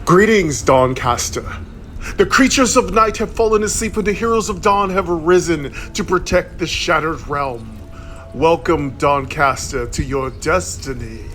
Greetings, Dawncaster. The creatures of night have fallen asleep and the heroes of dawn have arisen to protect the shattered realm. Welcome, Dawncaster, to your destiny.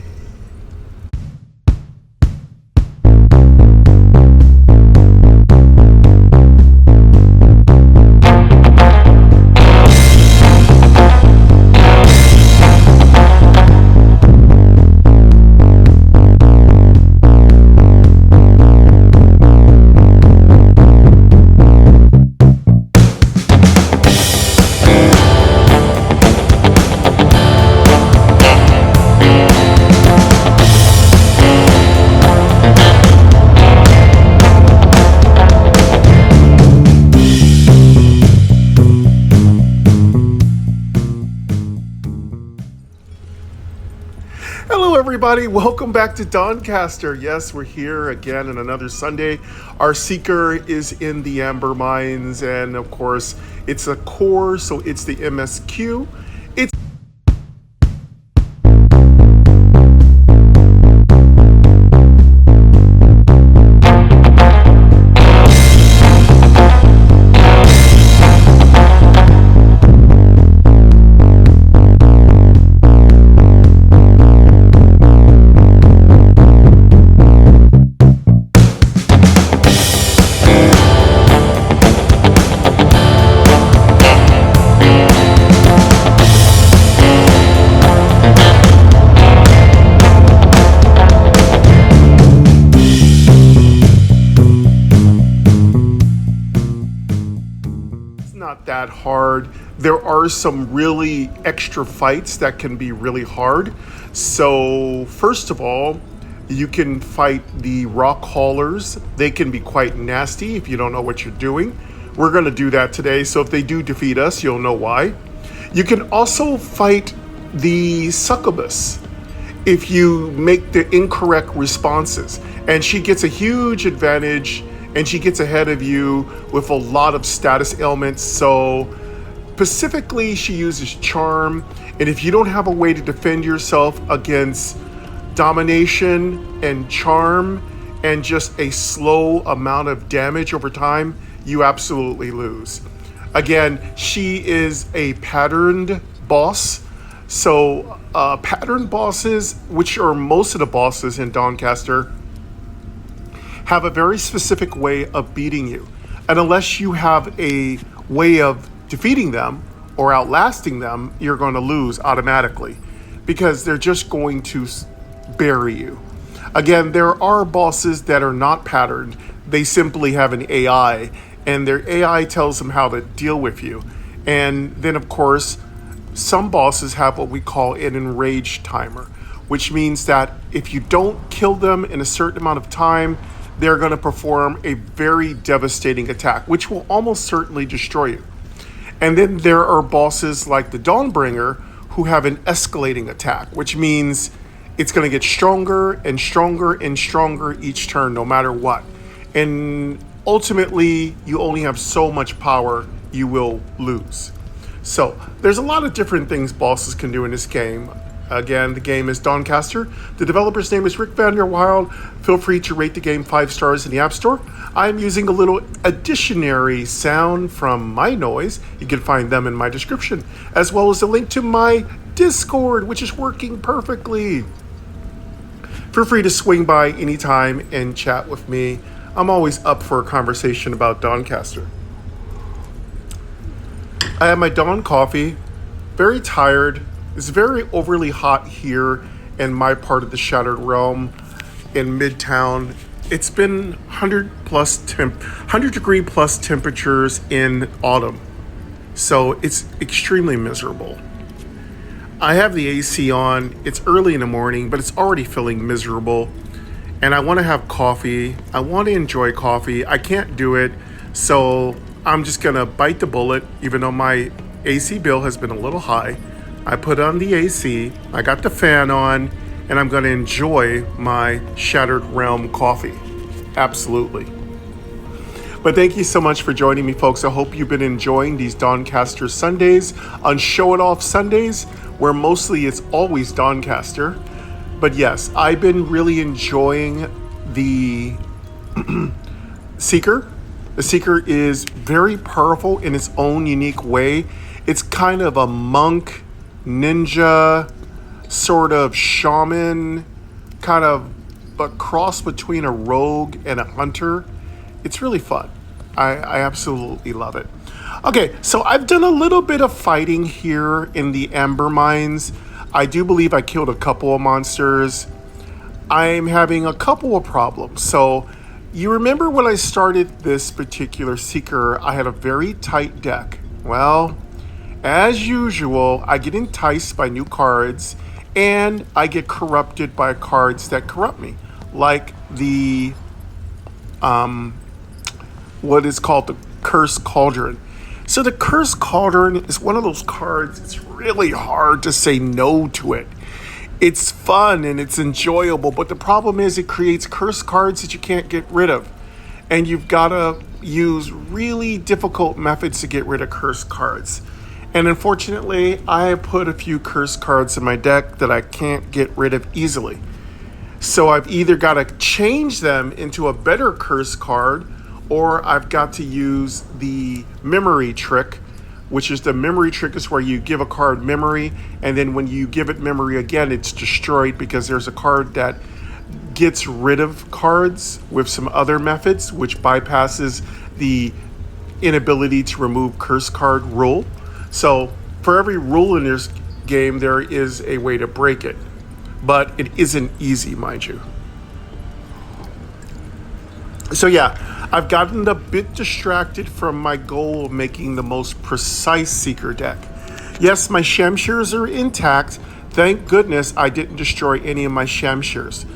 Hello everybody, welcome back to Dawncaster. Yes, we're here again on another Sunday. Our seeker is in the Amber Mines, and of course, it's a core, so it's the MSQ. It's not that hard. There are some really extra fights that can be really hard. So first of all, you can fight the rock haulers. They can be quite nasty if you don't know what you're doing. We're going to do that today, so if they do defeat us, you'll know why. You can also fight the succubus if you make the incorrect responses, and she gets a huge advantage and she gets ahead of you with a lot of status ailments. So specifically, she uses charm, and if you don't have a way to defend yourself against domination and charm and just a slow amount of damage over time, you absolutely lose. Again, she is a patterned boss. So patterned bosses, which are most of the bosses in Dawncaster, have a very specific way of beating you. And unless you have a way of defeating them or outlasting them, you're going to lose automatically because they're just going to bury you. Again, there are bosses that are not patterned. They simply have an AI, and their AI tells them how to deal with you. And then, of course, some bosses have what we call an enraged timer, which means that if you don't kill them in a certain amount of time, they're going to perform a very devastating attack, which will almost certainly destroy you. And then there are bosses like the Dawnbringer who have an escalating attack, which means it's going to get stronger and stronger and stronger each turn, no matter what. And ultimately, you only have so much power, you will lose. So there's a lot of different things bosses can do in this game. Again, the game is Dawncaster. The developer's name is Rick Vanderwild. Feel free to rate the game 5 stars in the App Store. I'm using a little additionary sound from my noise. You can find them in my description, as well as a link to my Discord, which is working perfectly. Feel free to swing by anytime and chat with me. I'm always up for a conversation about Dawncaster. I have my Dawn coffee, very tired. It's very overly hot here in my part of the Shattered Realm in Midtown. It's been 100 degree plus temperatures in autumn. So it's extremely miserable. I have the AC on. It's early in the morning, but it's already feeling miserable. And I want to have coffee. I want to enjoy coffee. I can't do it. So I'm just going to bite the bullet, even though my AC bill has been a little high. I put on the AC, I got the fan on, and I'm going to enjoy my Shattered Realm coffee. Absolutely. But thank you so much for joining me, folks. I hope you've been enjoying these Dawncaster Sundays on Show It Off Sundays, where mostly it's always Dawncaster. But yes, I've been really enjoying the Seeker. The Seeker is very powerful in its own unique way. It's kind of a monk, ninja, sort of shaman, kind of a cross between a rogue and a hunter. It's really fun. I absolutely love it. Okay, so I've done a little bit of fighting here in the Amber Mines. I do believe I killed a couple of monsters. I'm having a couple of problems. So you remember when I started this particular Seeker, I had a very tight deck. Well, as usual, I get enticed by new cards and I get corrupted by cards that corrupt me. Like the, what is called the Cursed Cauldron. So the Cursed Cauldron is one of those cards, it's really hard to say no to it. It's fun and it's enjoyable, but the problem is it creates cursed cards that you can't get rid of. And you've got to use really difficult methods to get rid of cursed cards. And unfortunately, I have put a few cursed cards in my deck that I can't get rid of easily. So I've either got to change them into a better cursed card, or I've got to use the memory trick, which is the memory trick is where you give a card memory, and then when you give it memory again, it's destroyed because there's a card that gets rid of cards with some other methods, which bypasses the inability to remove curse card rule. So for every rule in this game, there is a way to break it, but it isn't easy, mind you. So yeah, I've gotten a bit distracted from my goal of making the most precise Seeker deck. Yes, my Shamshires are intact. Thank goodness I didn't destroy any of my Shamshires.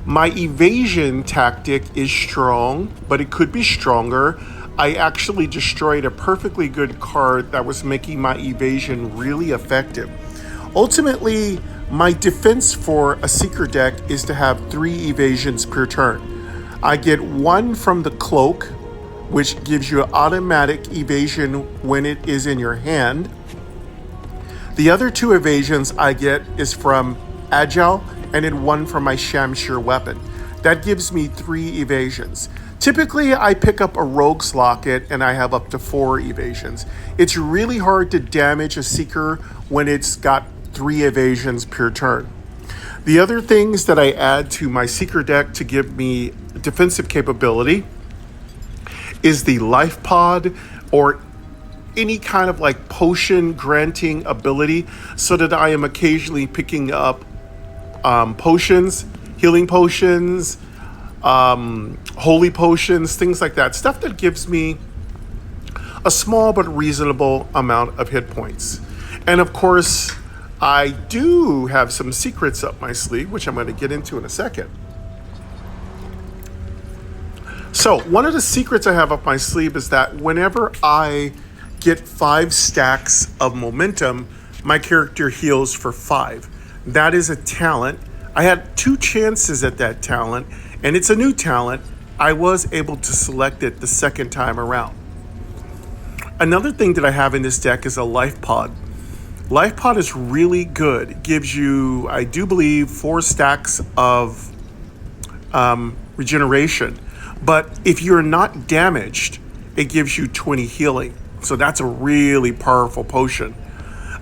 My evasion tactic is strong, but it could be stronger. I actually destroyed a perfectly good card that was making my evasion really effective. Ultimately, my defense for a Seeker deck is to have 3 evasions per turn. I get 1 from the cloak, which gives you an automatic evasion when it is in your hand. The other 2 evasions I get is from Agile, and then 1 from my Shamshir weapon. That gives me 3 evasions. Typically, I pick up a Rogue's Locket and I have up to 4 evasions. It's really hard to damage a Seeker when it's got 3 evasions per turn. The other things that I add to my Seeker deck to give me defensive capability is the Life Pod or any kind of like potion granting ability, so that I am occasionally picking up potions, healing potions, holy potions, things like that. Stuff that gives me a small but reasonable amount of hit points. And of course, I do have some secrets up my sleeve, which I'm going to get into in a second. So one of the secrets I have up my sleeve is that whenever I get 5 stacks of momentum, my character heals for 5. That is a talent. I had 2 chances at that talent, and it's a new talent. I was able to select it the second time around. Another thing that I have in this deck is a Life Pod. Life Pod is really good. It gives you, I do believe, 4 stacks of regeneration. But if you're not damaged, it gives you 20 healing. So that's a really powerful potion.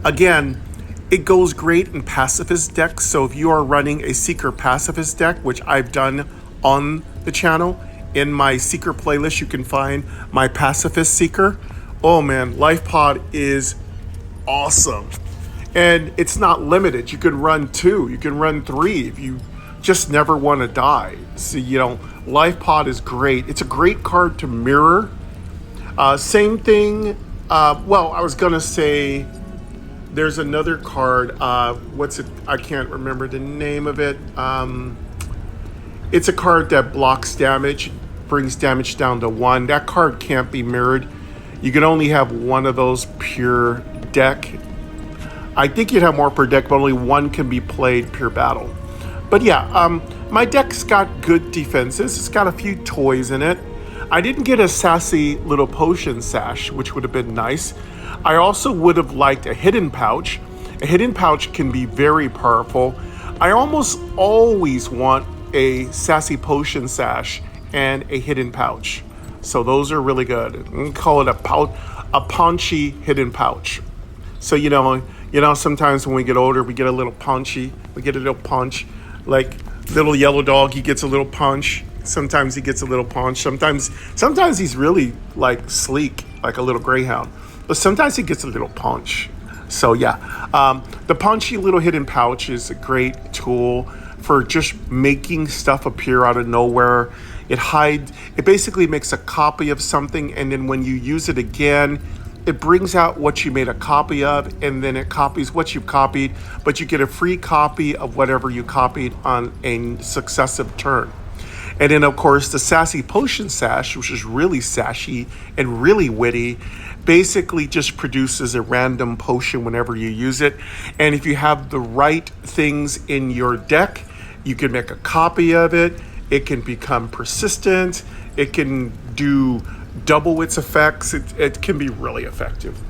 Again, it goes great in pacifist decks. So if you are running a Seeker pacifist deck, which I've done on the channel, in my Seeker playlist, you can find my pacifist Seeker. Oh man, Life Pod is awesome. And it's not limited. You can run 2, you can run 3 if you just never want to die. So, Life Pod is great. It's a great card to mirror. Same thing. I was going to say there's another card. What's it? I can't remember the name of it. It's a card that blocks damage, brings damage down to 1. That card can't be mirrored. You can only have 1 of those per deck. I think you'd have more per deck, but only 1 can be played per battle. But yeah, my deck's got good defenses. It's got a few toys in it. I didn't get a sassy little potion sash, which would have been nice. I also would have liked a hidden pouch. A hidden pouch can be very powerful. I almost always want a sassy potion sash and a hidden pouch. So those are really good. We call it a paunchy hidden pouch. So sometimes when we get older, we get a little paunchy. We get a little punch, like little yellow dog. He gets a little punch. Sometimes he gets a little punch. Sometimes he's really like sleek, like a little greyhound. But sometimes he gets a little punch. So yeah, the punchy little hidden pouch is a great tool for just making stuff appear out of nowhere. It basically makes a copy of something, and then when you use it again, it brings out what you made a copy of, and then it copies what you've copied, but you get a free copy of whatever you copied on a successive turn. And then, of course, the Sassy Potion Sash, which is really sashy and really witty, basically just produces a random potion whenever you use it. And if you have the right things in your deck, you can make a copy of it. It can become persistent. It can do double its effects. It can be really effective.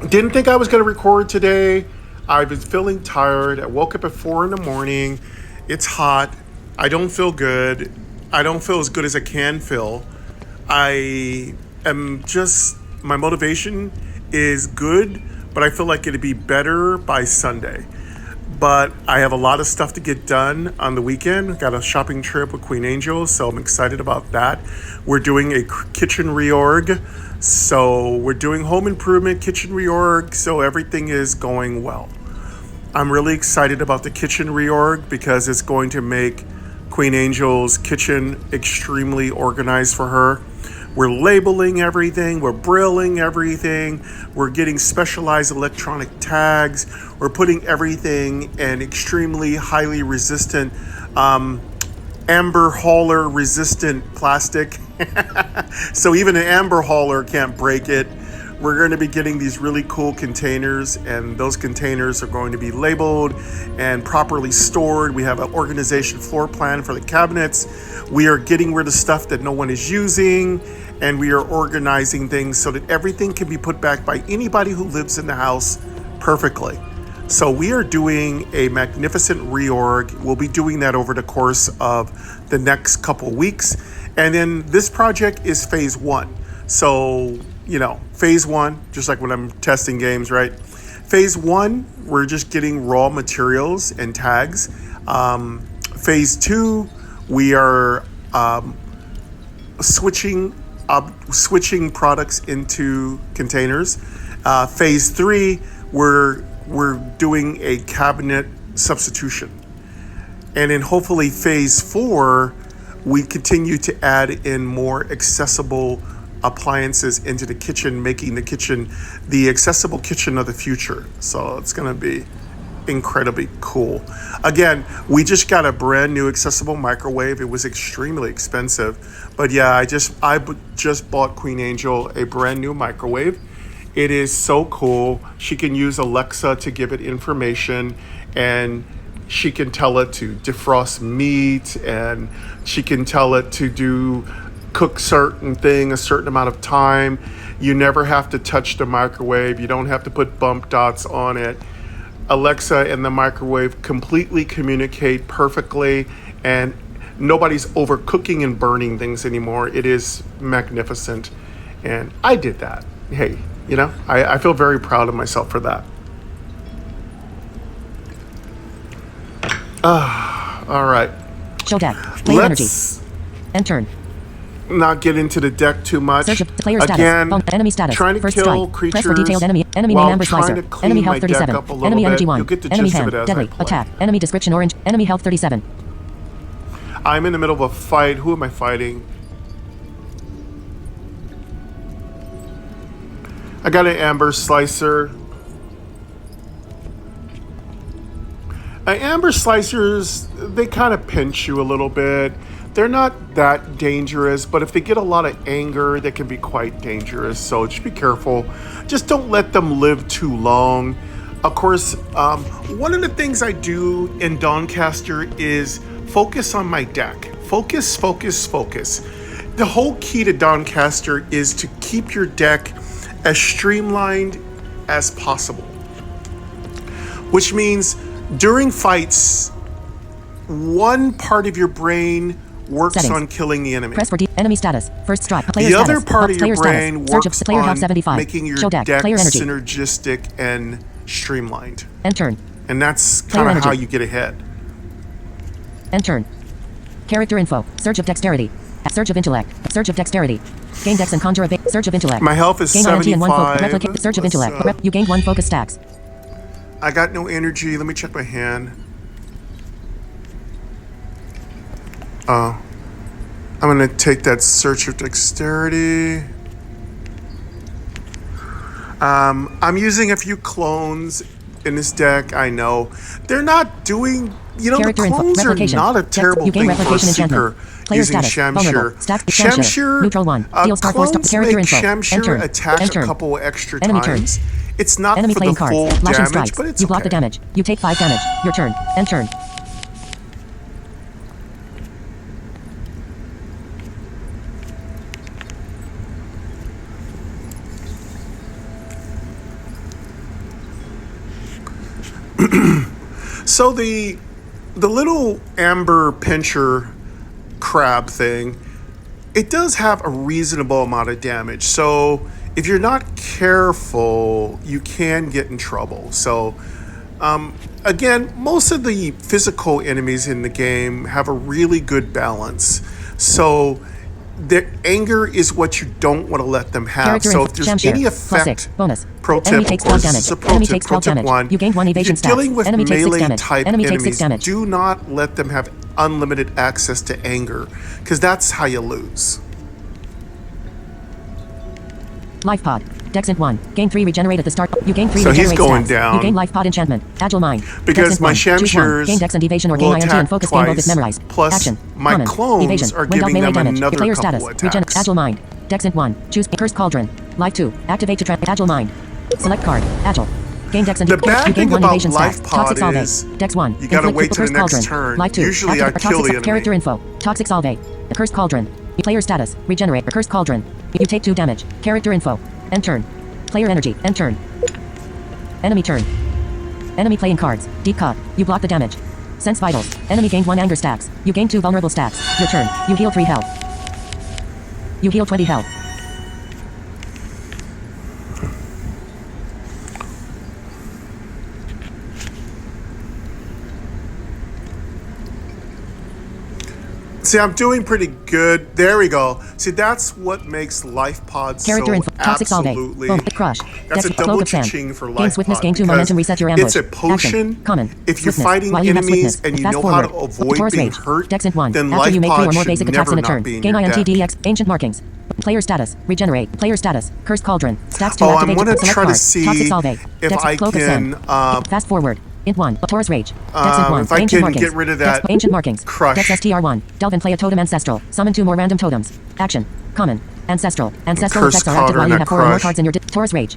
Didn't think I was going to record today. I've been feeling tired. I woke up at 4 a.m. It's hot. I don't feel good. I don't feel as good as I can feel. My motivation is good, but I feel like it'd be better by Sunday. But I have a lot of stuff to get done on the weekend. Got a shopping trip with Queen Angel, so I'm excited about that. We're doing a kitchen reorg. So we're doing home improvement, kitchen reorg, so everything is going well. I'm really excited about the kitchen reorg because it's going to make Queen Angel's kitchen extremely organized for her. We're labeling everything, we're brilling everything, we're getting specialized electronic tags, we're putting everything in extremely highly resistant, amber hauler resistant plastic. So even an amber hauler can't break it. We're going to be getting these really cool containers, and those containers are going to be labeled and properly stored. We have an organization floor plan for the cabinets. We are getting rid of stuff that no one is using, and we are organizing things so that everything can be put back by anybody who lives in the house perfectly. So we are doing a magnificent reorg. We'll be doing that over the course of the next couple weeks. And then this project is phase 1. So, phase 1, just like when I'm testing games, right? Phase 1, we're just getting raw materials and tags. Phase 2, we are switching products into containers. Phase 3, we're doing a cabinet substitution. And then hopefully phase 4, we continue to add in more accessible appliances into the kitchen, making the kitchen the accessible kitchen of the future. So it's going to be incredibly cool. Again, we just got a brand new accessible microwave. It was extremely expensive, but yeah, I just bought Queen Angel a brand new microwave. It is so cool. She can use Alexa to give it information, and she can tell it to defrost meat, and she can tell it to cook certain thing a certain amount of time. You never have to touch the microwave. You don't have to put bump dots on it. Alexa and the microwave completely communicate perfectly, and nobody's overcooking and burning things anymore. It is magnificent, and I did that. Hey, I feel very proud of myself for that. All right. Show deck. Play energy. End turn. Not get into the deck too much. Search of player Again, status. Enemy status. trying to First kill strike. creatures Press for detailed enemy. Enemy while name amber trying slicer. to clean Enemy my health deck 37. up a little Enemy bit. energy 1. You'll get the Enemy gist of hand. it as Deadly. I play. Attack. Enemy description orange. Enemy health 37. I'm in the middle of a fight. Who am I fighting? I got an amber slicer. Amber slicers, they kind of pinch you a little bit. They're not that dangerous, but if they get a lot of anger, they can be quite dangerous. So just be careful. Just don't let them live too long. Of course, one of the things I do in Dawncaster is focus on my deck. Focus, focus, focus. The whole key to Dawncaster is to keep your deck as streamlined as possible. Which means during fights, one part of your brain works Settings. on killing the enemy. Press for enemy status. First strike. Player The other status. part of your Player brain status. Search of works player health on 75. making your Show deck. deck Player energy. synergistic and streamlined. End turn. And that's Player kind of how energy. you get ahead. End turn. Character info. Surge of dexterity. Surge of intellect. Surge of dexterity. Gain dex and conjure a surge of intellect. My health is Gain INT and 1 focus. 75. Replicate surge of What's intellect. up? You gained 1 focus stacks. I got no energy. Let me check my hand. Oh. I'm going to take that search of dexterity. I'm using a few clones in this deck. I know. They're not doing... You know, Character the info. clones are Replication. not a terrible You gain thing for a replication seeker enchantment. Player using status. Vulnerable. Shamshir. Stack. Shamshir, Neutral 1. Deal star 4 star. clones Character make info. End Shamshir turn. attack End a turn. couple extra Enemy turn. times. It's not Enemy for playing the cards. full Flashing damage, strikes. but it's You block the okay. damage. You take 5 damage. Your turn. End turn. So the little amber pincher crab thing, it does have a reasonable amount of damage. So if you're not careful, you can get in trouble. So again, most of the physical enemies in the game have a really good balance. So their anger is what you don't want to let them have. Character So info. if there's Shamshir. any Plus effect, 6. Bonus. pro tip, Enemy of takes course, 12 this damage. is a pro Enemy tip, takes pro 12 tip damage. 1. You gain 1 If evasion you're stat. dealing with Enemy takes 6 melee damage. type Enemy takes 6 enemies, damage. do not let them have unlimited access to anger, because that's how you lose. Life pod. Dexant 1. Gain 3 regenerate at the start. You gain 3 So he's regenerate going stats. down. You gain life pod enchantment. Agile mind. Because Dexant my 1. Choose 1. Shamshirs Gain dex and evasion or gain will INT and attack focus. Gain focus twice, memorized. plus Action. my Common. clones Evasion. are When giving melee them damage. another Player couple status. attacks. Agile mind. Dexant 1. Choose Cursed Cauldron. Life 2. Activate to Agile mind. Select card. Agile. Gain dex and The bad you gain thing 1 about evasion life stats. pod Toxic Salve. is Dex 1. you gotta Inflict wait till the Cursed next Cauldron. turn. Life 2. Usually I kill the enemy. Character info. Toxic Salve. Cursed Cauldron. Player status. Regenerate. Cursed Cauldron. You take 2 damage. Character info. End turn. Player energy. End turn. Enemy turn. Enemy playing cards. Deep cut. You block the damage. Sense vitals. Enemy gained 1 anger stacks. You gain 2 vulnerable stacks. Your turn. You heal 3 health. You heal 20 health. See, I'm doing pretty good. There we go. See, that's what makes life pods Character so info. Toxic Salve. absolutely. Boom. Crush. That's a Dex- double Cloak of Sand. cha-ching for Gain life swiftness. pod, Gain 2 because momentum. Reset your ambush. It's a potion. Action. Common. If you're Swiftness. fighting While you have enemies swiftness. and you Fast know forward. how to avoid Taurus being Rage. hurt, Dexant 1. then After life you make 3 or pod more should basic attacks never in a not turn. be in Gain your INT deck. DX. Ancient markings. Player status. Regenerate. Player status. Cursed Cauldron. Stacks 2 Oh, I'm activate. gonna Select try to card. see Toxic Salve. if Dex- I Cloak of Sand. can, Fast forward. Int 1. Taurus Rage. Dexant 1. if I Ancient can markings. get rid of Dex- that Ancient markings. crush. Dex STR1. Delve and play a totem ancestral. Summon 2 more random totems. Action. Common. Ancestral. Ancestral Cursed effects are active while you Cauldron, have a 4 or more crush. cards in your Taurus Rage.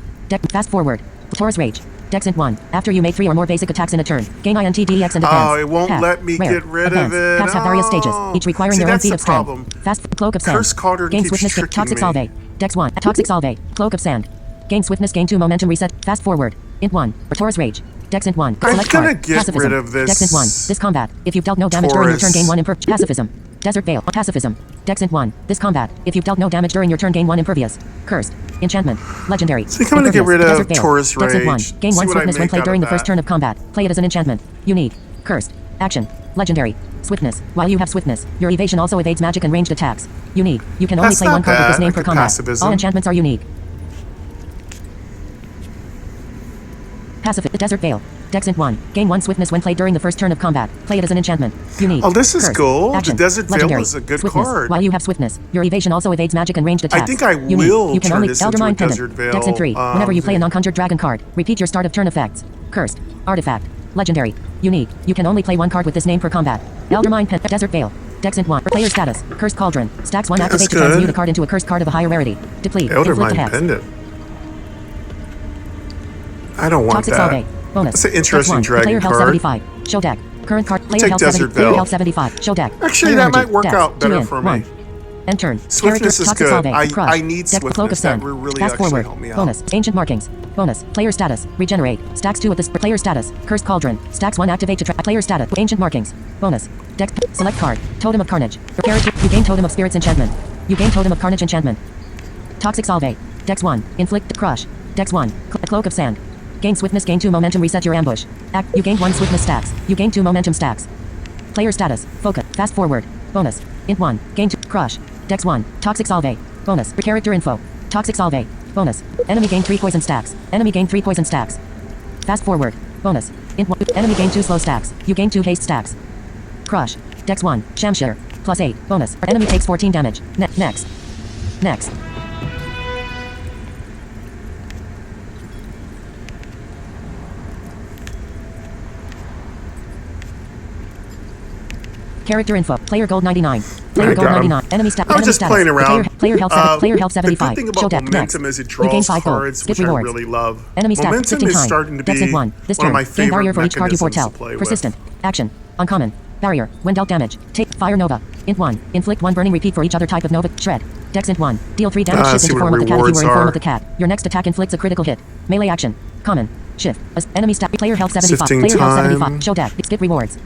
Fast forward. Taurus Rage. Dexant 1. After you make 3 or more basic attacks in a turn. Gain INT DX and advance. Oh, it won't Path. let me Rare. get rid Advance. of it. Paths have various stages, each requiring See, their own that's feat the of strength. problem. Fast Cloak of Sand. Cursed Cauldron Gain keeps swiftness. tricking Toxic me. Salve. Dex 1. Toxic Salve. Cloak of Sand. Gain swiftness. Gain 2 momentum reset. Fast forward. Int 1. Taurus Rage. Dexant 1. I'm Select gonna card. get Pacifism. rid of this Dexant 1. This combat. If you've dealt no damage during your turn, Taurus. gain 1 impervious. Pacifism. Desert Veil. Pacifism. Dexant 1. This combat. If you've dealt no damage during your turn, gain 1 impervious. Cursed. Enchantment. Legendary. I think I'm gonna get Impervious. rid of Desert Veil. Taurus Dexant 1. Rage. Gain See 1 what I swiftness when make played out during of the first that. turn of combat. Play it as an enchantment. Unique. Cursed. Action. Legendary. Swiftness. While you have swiftness, your evasion also evades magic and ranged attacks. Unique. You can only That's play not 1 card with this bad. name I per could combat. pacifism. All enchantments are unique. Pacifist. Desert Veil. Dexant 1. Gain 1 swiftness when played during the first turn of combat. Play it as an enchantment. Unique. Oh, this is Cursed. cool. The Action. Desert Veil Legendary. is a good Swiftness. card. While you have swiftness, your evasion also evades magic and ranged attacks. think I Unique. will You can turn only this into a Eldermine Pendant. Desert Veil, Dexant 3. Whenever you play a non-conjured dragon card, repeat your start of turn effects. Cursed. Artifact. Legendary. Unique. You can only play 1 card with this name per combat. Eldermine Pendant. Desert Veil. Dexant 1. Player status. Cursed Cauldron. Stacks 1 activate to good. transmute a card into a cursed card of a higher rarity. Deplete. Inflict a Eldermine hex. Pendant. I don't want Toxic that. Salve. Bonus. That's an interesting Dex 1. dragon Player health card. 75. Show deck. Current card. Player take health Desert 70. Player Veil. health 75. Show deck. Actually, Player that energy. might work Dex. out better 2 in, for 1. me. End turn. Swiftness is Toxic good. Solve. Crush. I need Deck, swiftness. Cloak of Sand. That will really Fast actually forward. help me out. Bonus. Ancient Markings. Bonus. Player status. Regenerate. Stacks 2 with this. Player status. Cursed Cauldron. Stacks 1 activate to track. Player status. Ancient Markings. Bonus. Deck. Select card. Totem of Carnage. Character. You gain Totem of Spirits enchantment. You gain Totem of Carnage enchantment. Toxic Solve. Dex 1. Inflict. Crush. Dex 1. Cloak of Sand. Gain Swiftness. Gain 2 momentum. Reset your ambush. Act. You gain 1 Swiftness stacks. You gain 2 momentum stacks. Player status. Focus. Fast forward. Bonus. Int 1. Gain 2. Crush. Dex 1. Toxic Solve. Bonus. Character info. Toxic Solve. Bonus. Enemy gain 3 poison stacks. Enemy gain 3 poison stacks. Fast forward. Bonus. Int 1. Enemy gain 2 slow stacks. You gain 2 haste stacks. Crush. Dex 1. Shamshir. Plus 8. Bonus. Enemy takes 14 damage. Next. Next. Character info. Player gold 99. Player gold 99. Enemy stat. I'm just playing around. Player health. Player health 75. The good thing about momentum is it draws cards, which I really love. Enemy stat. Momentum is starting to be one of my favorite barrier for each card you foretell. to play with. Persistent. Action. Uncommon. Barrier. When dealt damage. Take Fire Nova. Int 1. Inflict 1 burning repeat for each other type of Nova. Shred. Dex Int 1. Deal 3 damage. Shift into form of the cat if you were in form of the cat. Your next attack inflicts a critical hit. Melee action. Common. Shift. Enemy stat. Player health 75. Player health 75. Show deck. Skip rewards.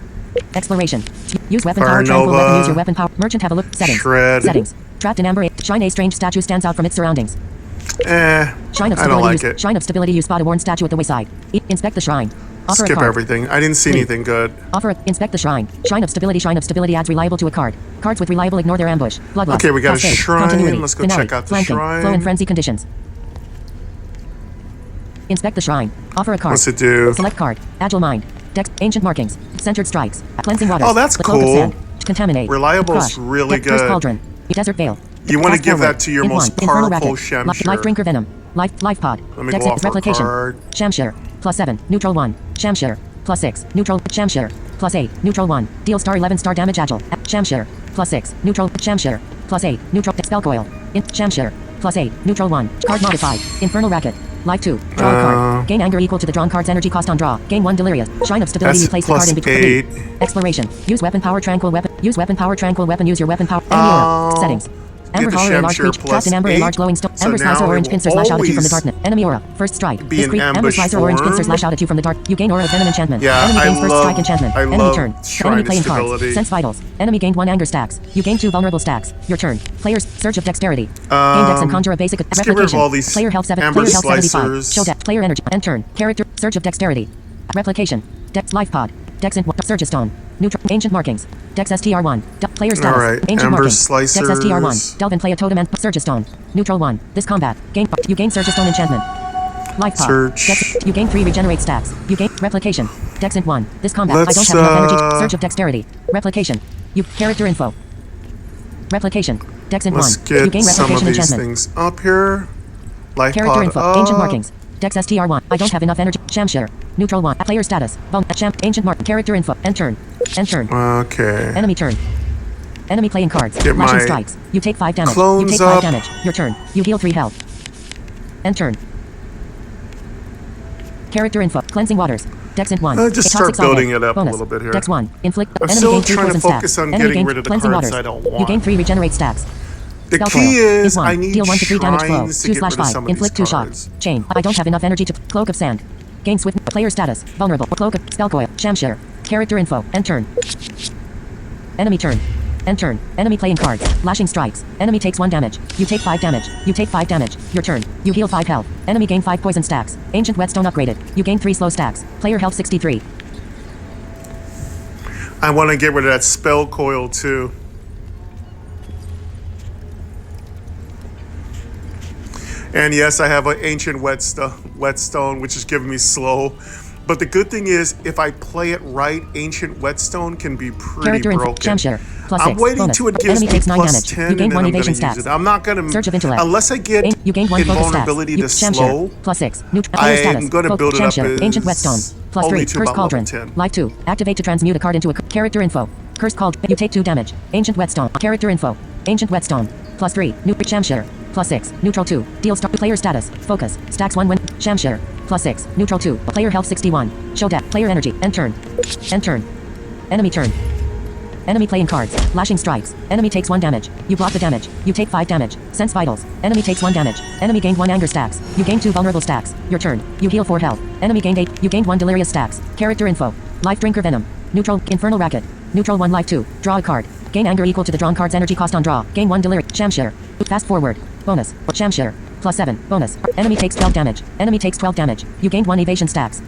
Exploration. Use weapon power. Tranquil weapon. Use your weapon power. Merchant have a look. Settings. Shred. Settings. Trapped in amber. Shrine. A strange statue stands out from its surroundings. Shrine of I don't like stability. it. Shrine of stability. You spot a worn statue at the wayside. Inspect the shrine. Offer Skip a card. everything. I didn't see anything good. Inspect the shrine. Shrine of stability. Shrine of stability adds reliable to a card. Cards with reliable ignore their ambush. Bloodlust. Okay, we got a Cascade. shrine. Continuity. Let's go Finale. check out the Flanking. shrine. Flow and frenzy conditions. Inspect the shrine. Offer a card. What's it do? Select card. Agile mind. Dex. Ancient markings. Centered strikes. Cleansing waters. Oh, that's the Cloak of cool. Sand. Contaminate. Reliable is Crush. really Deck. Cursed good. Cauldron. Desert Veil. You want to Fast give forward. that to your Int most 1. Infernal powerful Racket. Shamshir. Life Drinker Venom. Life Pod. Let me Dex. go off our Replication. card. Shamshir. Plus 7. Neutral 1. Shamshir. Plus 6. Neutral. Shamshir. Plus 8. Neutral 1. Deal star 11 star damage agile. Shamshir. Plus 6. Neutral. Shamshir. Plus 8. Neutral. Spell coil. Shamshir. Plus 8. Neutral 1. Card modified. Infernal Racket. Life 2. Draw a card. Gain anger equal to the drawn card's energy cost on draw. Gain 1 delirious. Shrine of stability. That's You place the card in between. +8. Exploration. Use weapon power tranquil weapon. Use weapon power tranquil weapon. Use your weapon power. Enemy aura. Settings. Amber the Holler, a large Shamshir creature trapped in amber, a +8. large glowing stone. So Amber slicer, now orange it pincer will slash out at you from the always darkness. Enemy aura. First strike. be in Amber ambush slicer, orange pincer form. slash out at you from the dark. You gain aura of venom enchantment. Yeah, Enemy I gains first love- strike enchantment. I Enemy love turn. Shrine Enemy of playing cards. Stability. Sense vitals. Enemy gained 1 anger stacks. You gain 2 vulnerable stacks. Your turn. Players surge of dexterity. Gain dex and conjure a basic let's get rid of replication. all these Player health 7. amber Player health 75. slicers. Show deck. Player energy. End turn. Character surge of dexterity. Replication. Dex life pod. Dex and Surge Stone. Neutral. Ancient markings. Dex STR1. Player status. Alright, Ancient Amber markings. Slicers. Dex STR1. Delve and play a totem and Surge Stone. Neutral 1. This combat. You gain Surge Stone enchantment. Life pod. Search. Dex, you gain 3 regenerate stacks. You gain replication. Dex int 1. This combat. I don't Let's, have enough energy. Surge of dexterity. Replication. You character info. Replication. Dex int 1. Let's You get gain some of replication these enchantment. things up here. Life Character pod info. up. Ancient markings. Dex STR1. I don't have enough energy. Shamshir. Neutral 1. Player status. Ancient mark. Character info. End turn. End turn. Okay. Enemy turn. Enemy playing cards. Get Flashing my strikes. You take 5 damage. You clones take 5 up. damage. Your turn. You heal 3 health. End turn. Character info. Cleansing waters. Dex int 1. Just A start toxic solvent. building it up a Bonus. little bit here. Dex 1. Inflict. I'm Enemy still gain 3 trying to poison focus stacks. on Enemy getting gain rid of the cleansing cards waters. I don't You want. gain 3 regenerate stacks. The Spell key coil. is Int 1. I need Deal 1 to 3 damage blow. shrines to 2 get slash rid of 5. some of these Inflict 2 cards. shots. Chain. I don't have enough energy to. Cloak of sand. Gain swift. Player status. Vulnerable. Cloak of. Spell coil. Shamshir. Character info. End turn. Enemy turn. End turn. Enemy playing cards. Lashing strikes. Enemy takes 1 damage. You take 5 damage. You take 5 damage. Your turn. You heal 5 health. Enemy gain 5 poison stacks. Ancient whetstone upgraded. You gain 3 slow stacks. Player health 63. I want to get rid of that spell coil too. And yes, I have an ancient whetstone, which is giving me slow. But the good thing is, if I play it right, ancient whetstone can be pretty Character info. broken. Shamshir. Plus I'm 6. waiting Bonus. till it gives Enemy me takes 9 plus damage. 10, You gain and then 1 I'm going evasion to use stats. it. I'm not going to, Surge of intellect. unless I get You gain 1 focus stats. invulnerability to Shamshir. slow. Plus 6. Neutral. I Player am status. going to build it up Shamshir. as Ancient whetstone. Plus only 3. to Cursed about cauldron. level 10. Life 2. Activate to transmute a card into a character info. Cursed cauldron. You take 2 damage. Ancient whetstone. Character info. Ancient whetstone. Plus 3. New Shamshir. Plus 6. Neutral 2. Deal star. Player status. Focus. Stacks 1 when. Shamshir. Plus 6. Neutral 2. Player health 61. Show deck. Player energy. End turn. End turn. Enemy turn. Enemy playing cards. Lashing strikes. Enemy takes 1 damage. You block the damage. You take 5 damage. Sense vitals. Enemy takes 1 damage. Enemy gained 1 anger stacks. You gain 2 vulnerable stacks. Your turn. You heal 4 health. Enemy gained 8. You gained 1 delirious stacks. Character info. Life drinker venom. Neutral infernal racket. Neutral 1 life 2. Draw a card. Gain anger equal to the drawn card's energy cost on draw. Gain 1 delirious. Shamshare. Fast forward. Bonus. Shamshare. Plus 7. Bonus. Enemy takes 12 damage. Enemy takes 12 damage. You gained 1 evasion stacks.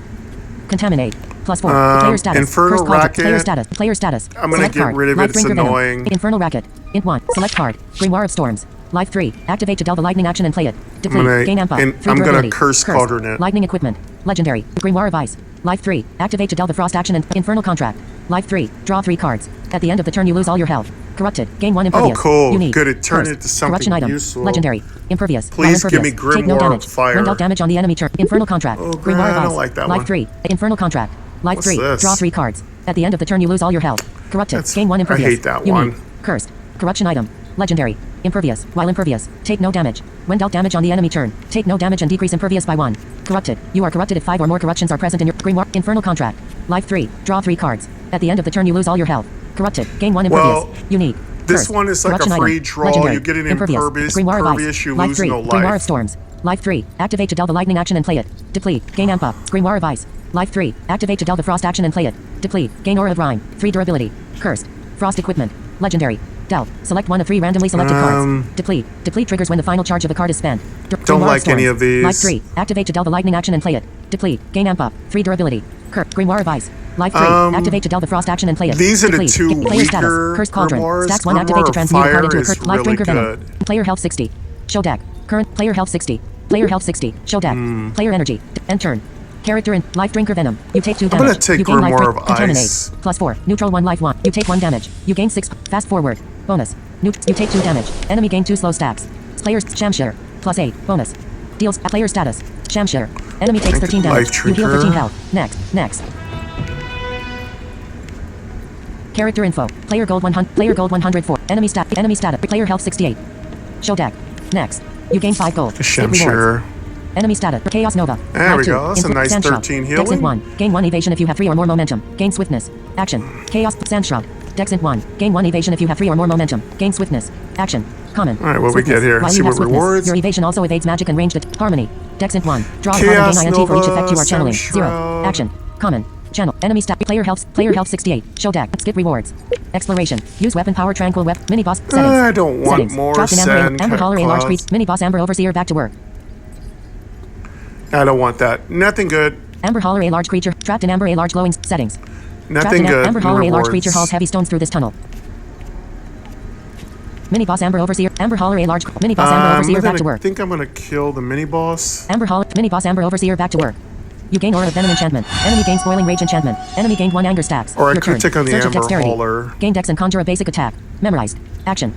Contaminate. Plus 4. Player status. Infernal racket. Player status. Player status. I'm gonna Select get card. rid of Life it. It's drinker annoying. venom. Infernal racket. Int 1. Select card. Grimoire of Storms. Life 3. Activate to deal the lightning action and play it. Deplete. Gain amp up. 3 I'm gonna durability. curse cauldron it. Lightning equipment. Legendary. Grimoire of Ice. Life 3. Activate to deal the frost action and infernal contract. Life 3. Draw 3 cards. At the end of the turn you lose all your health. Corrupted. Gain 1 impervious. Oh, cool. Unique. Good. It turned Cursed. into something Corruption item. useful. Legendary. Impervious. Please give me impervious. Take no Grimoire damage. of Fire. When dealt damage on the enemy turn. Infernal contract. Oh, Grimoire man, of I Ice. don't like that Life one. 3. Infernal contract. Life What's 3. this? Draw 3 cards. At the end of the turn you lose all your health. Corrupted. Gain 1 I impervious. hate that Unique. one. Cursed. Corruption item. Legendary. Impervious. While impervious, take no damage. When dealt damage on the enemy turn, take no damage and decrease impervious by 1. Corrupted. You are corrupted if 5 or more corruptions are present in your Grimoire. Infernal contract. Life 3. Draw 3 cards. At the end of the turn you lose all your health. Corrupted. Gain 1 impervious. Well, Unique. This Cursed. one is like a Corruption free item. draw. Legendary. You get an Impervious. impervious. Grimoire of Impervious, Ice. you Life lose 3. no Grimoire life. of Storms. Life 3. Activate to deal the lightning action and play it. Deplete. Gain amp up. Grimoire of Ice. Life 3. Activate to deal the frost action and play it. Deplete. Gain aura of rhyme. 3 durability. Cursed. Frost equipment. Legendary. Dealt. Select 1 of 3 randomly selected cards. Deplete. Deplete triggers when the final charge of the card is spent. Don't Grimoire like Storms. any of these. Life 3. Activate to deal the lightning action and play it. Deplete. Gain amp up. 3 durability. Grimoire of Ice. Life 3. Activate to deal the frost action and play it. These are the Deplete. two Player status. weaker Cursed Cauldron. grimoires. Stacks 1 Grimoire activate to of transmute a card Fire into a is cursed life really drinker venom. good. Player health 60. Show deck. Current player health 60. Player health 60. Show deck. Player energy. End turn. Character in life drinker venom. You take 2 damage. I'm gonna take you gain life Grimoire of Contaminate. Ice. Plus 4. Neutral 1 life 1. You take 1 damage. You gain 6. Fast forward. Bonus. You take 2 damage. Enemy gain 2 slow stacks. Players Shamshare. Plus 8. Bonus. Deals player status. Shamshare. Enemy takes 13 damage. Life You heal Drinker. 13 health. Next. Character info. Player gold 100. Player gold 104. Enemy stat. Player health 68. Show deck. Next. You gain 5 gold. Skip rewards. Shamshare. Enemy status. Chaos Nova. There Life we 2. go. That's a nice Sand Shroud. 13 Dex int healing. 1. Gain 1 evasion if you have 3 or more momentum. Gain swiftness. Action. Chaos Sand Shroud. Dex int 1. Gain 1 evasion if you have 3 or more momentum. Gain swiftness. Action. Common. All right, what we Swiftness. get here? While See you have what swiftness, rewards? your evasion also evades magic and ranged harmony. Dex int 1. Draw a card Chaos and gain INT for each effect you are Nova, channeling. Sand 0. Shroud. Action. Common. Channel. Enemy stat. Player health 68. Show deck. Skip rewards. Exploration. Use weapon power tranquil weapon. Mini boss settings. I don't want Settings. more Dropped in sand Amber Holler a large clouds. creature. Mini boss Amber Overseer back to work. I don't want that. Nothing good. Amber Holler a large creature. Trapped in Amber a large glowing settings. Nothing good. Amber Holler a large Rewards. creature hauls heavy stones through this tunnel. Mini boss Amber Overseer. Amber Holler a large mini boss Amber Overseer back to I work. think I'm gonna kill the mini boss. Amber Holler mini boss Amber Overseer back to work. You gain aura of venom enchantment. Enemy gains spoiling rage enchantment. Enemy gained 1 anger stacks. Or I Your could turn. take on the Surge of Amber dexterity. Hauler. Gain dex and conjure a basic attack. Memorized. Action.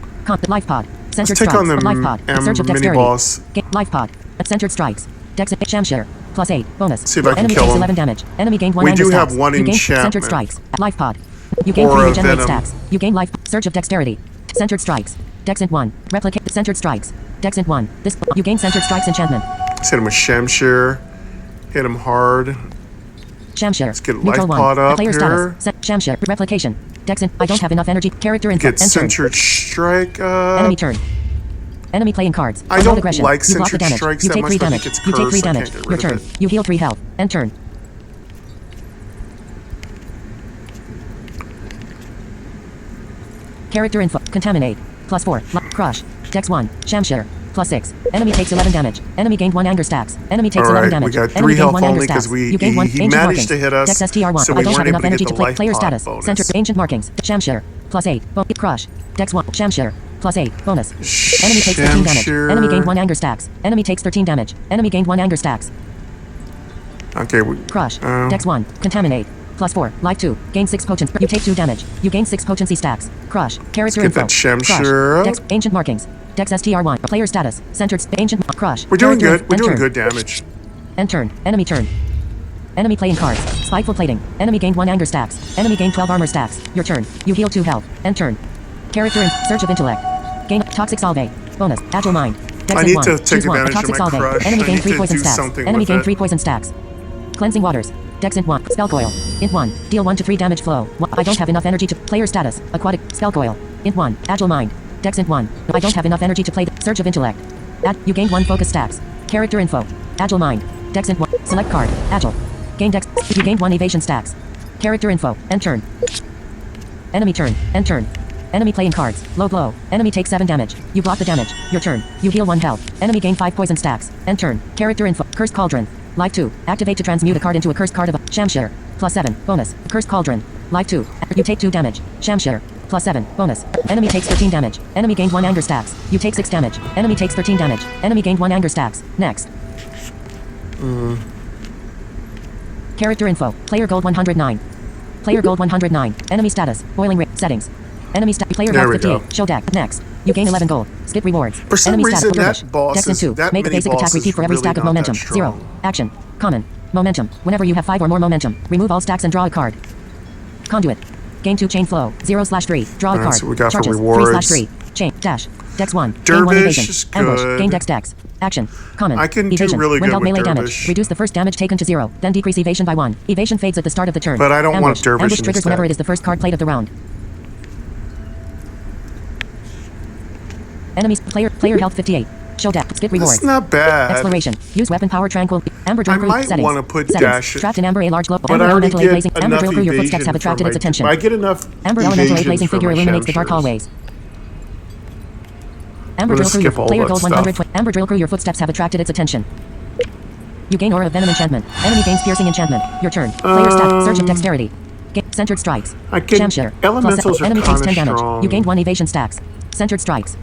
Life pod. Centered take on strikes. the Life pod. Surge of mini dexterity. boss. Life pod. Centered strikes. Dex Shamshare. Plus 8. Bonus. See if I can Enemy kill takes him. 11 damage. Enemy gained 1 We anger do stacks. have 1 You gain enchantment. centered strikes. Life pod. You gain 3 Aura regenerate venom. stacks. You gain life. Surge of dexterity. Centered strikes. Dex int 1. Replicate centered strikes. Dex int 1. This you gain centered strikes enchantment. Let's hit him with Shamshare. Hit him hard. Shamshare. Let's get Neutral life 1. pod up Player here. status. Shamshare. Replication. Dex int. I don't have enough energy. Character info. Get End turn. centered strike up. Enemy turn. Enemy playing cards. I Control don't aggression. like You block the centered damage. strikes You that take much, 3 but I damage. think it's You take 3 cursed. I damage. can't get Your rid of turn. it. You heal 3 health. End turn. Character info. Contaminate. Plus 4. Crush. Dex 1. Shamshare. Plus 6. Enemy takes 11 damage. Enemy gained 1 anger stacks. Enemy takes All 11 right, damage. we got 3 Enemy gained health 1 anger only 'cause stacks. we- You gained 1 he ancient managed markings. to hit us, Dex STR1. so I we don't have weren't enough able to energy get to the play life player pod status. bonus. Center ancient markings. Shamshare. Plus 8. Crush. Dex 1. Shamshare. Plus 8. Bonus. Enemy takes 13 damage. Shamshare. Enemy gained 1 anger stacks. Enemy takes 13 damage. Enemy gained 1 anger stacks. Okay, Crush. Dex 1. Contaminate. Plus 4. Life 2. Gain 6 potency. You take 2 damage. You gain 6 potency stacks. Crush. Character Let's get info. that Shamshare. Crush. Dex. Ancient markings. Dex STR1. Player status. Centered. Ancient. Crush. we're doing Character good. We're end doing turn. good damage. End turn. Enemy turn. Enemy playing cards. Spiteful plating. Enemy gained 1 anger stacks. Enemy gained 12 armor stacks. Your turn. You heal 2 health. End turn. Character in Surge of intellect. Gain toxic salve. Bonus. Agile mind. Dex I int need 1. to take Choose 1. advantage of Toxic my salve. crush. Enemy I gained need 3 to poison do stacks. something Enemy with gained it. 3 poison stacks. Cleansing waters. Dex int 1. Spell coil. Int 1. Deal 1 to 3 damage flow. I don't have enough energy to player status. Aquatic. Spell coil. Int 1. Agile mind. Dex Int 1. I don't have enough energy to play the Surge of Intellect. You gained 1 focus stacks. Character info. Agile mind. Dex Int 1. Select card. Agile. Gain Dex. You gained 1 evasion stacks. Character info. End turn. Enemy turn. End turn. Enemy playing cards. Low blow. Enemy takes 7 damage. You block the damage. Your turn. You heal 1 health. Enemy gain 5 poison stacks. End turn. Character info. Cursed Cauldron. Life 2. Activate to transmute a card into a cursed card of a Shamshire. Plus 7. Bonus. Cursed Cauldron. Life 2. You take 2 damage. Shamshire. Plus 7. Bonus. Enemy takes 13 damage. Enemy gained 1 anger stacks. You take 6 damage. Enemy takes 13 damage. Enemy gained 1 anger stacks. Next. Character info. Player gold 109. Player gold 109. Enemy status. Boiling rate. Settings. Enemy player There health we 58. go. Show deck. Next. You gain 11 gold. Skip rewards. For some Enemy reason, status. that boss Dex is- in 2. that Make the mini basic boss attack repeat is for every really stack of not momentum. that strong. 0. Action. Common. Momentum. Whenever you have 5 or more momentum, remove all stacks and draw a card. Conduit. Gain 2 chain flow. 0/3. Draw a Alright, card. so we got for Charges. rewards. 3/3. Chain. Dash. Dex 1. Gain 1 Dervish evasion. is Ambush. good. Gain Dex Dex. Action. Common. I can do Evasion. really When good dealt with melee damage, Dervish. reduce the first damage taken to 0, then decrease evasion by 1. Evasion fades at the start of the turn. But I don't want Ambush. Dervish Ambush triggers instead. whenever it is the first card played of the round. Enemies. Player health 58. Show deck. Skip rewards. That's not bad. Exploration. Use weapon power tranquil. Amber drill I crew. might Settings. wanna put Settings. dash- Trapped in amber a large globe. But Amber I already elemental get blazing. Amber enough drill crew. Your evasion footsteps have for attracted my- its attention. I get enough Amber elemental evasion blazing for figure my illuminates the dark Shamshires. hallways. Amber I'm drill gonna crew. Your skip all player that gold stuff. 120. Amber drill crew. Your footsteps have attracted its attention. You gain aura of venom enchantment. Enemy gains piercing enchantment. Your turn. Player stat. Surge of dexterity. Centered strikes. I can- Shamshire. elementals are Enemy takes 10 kinda damage. strong. You gained 1 evasion stacks. Centered strikes.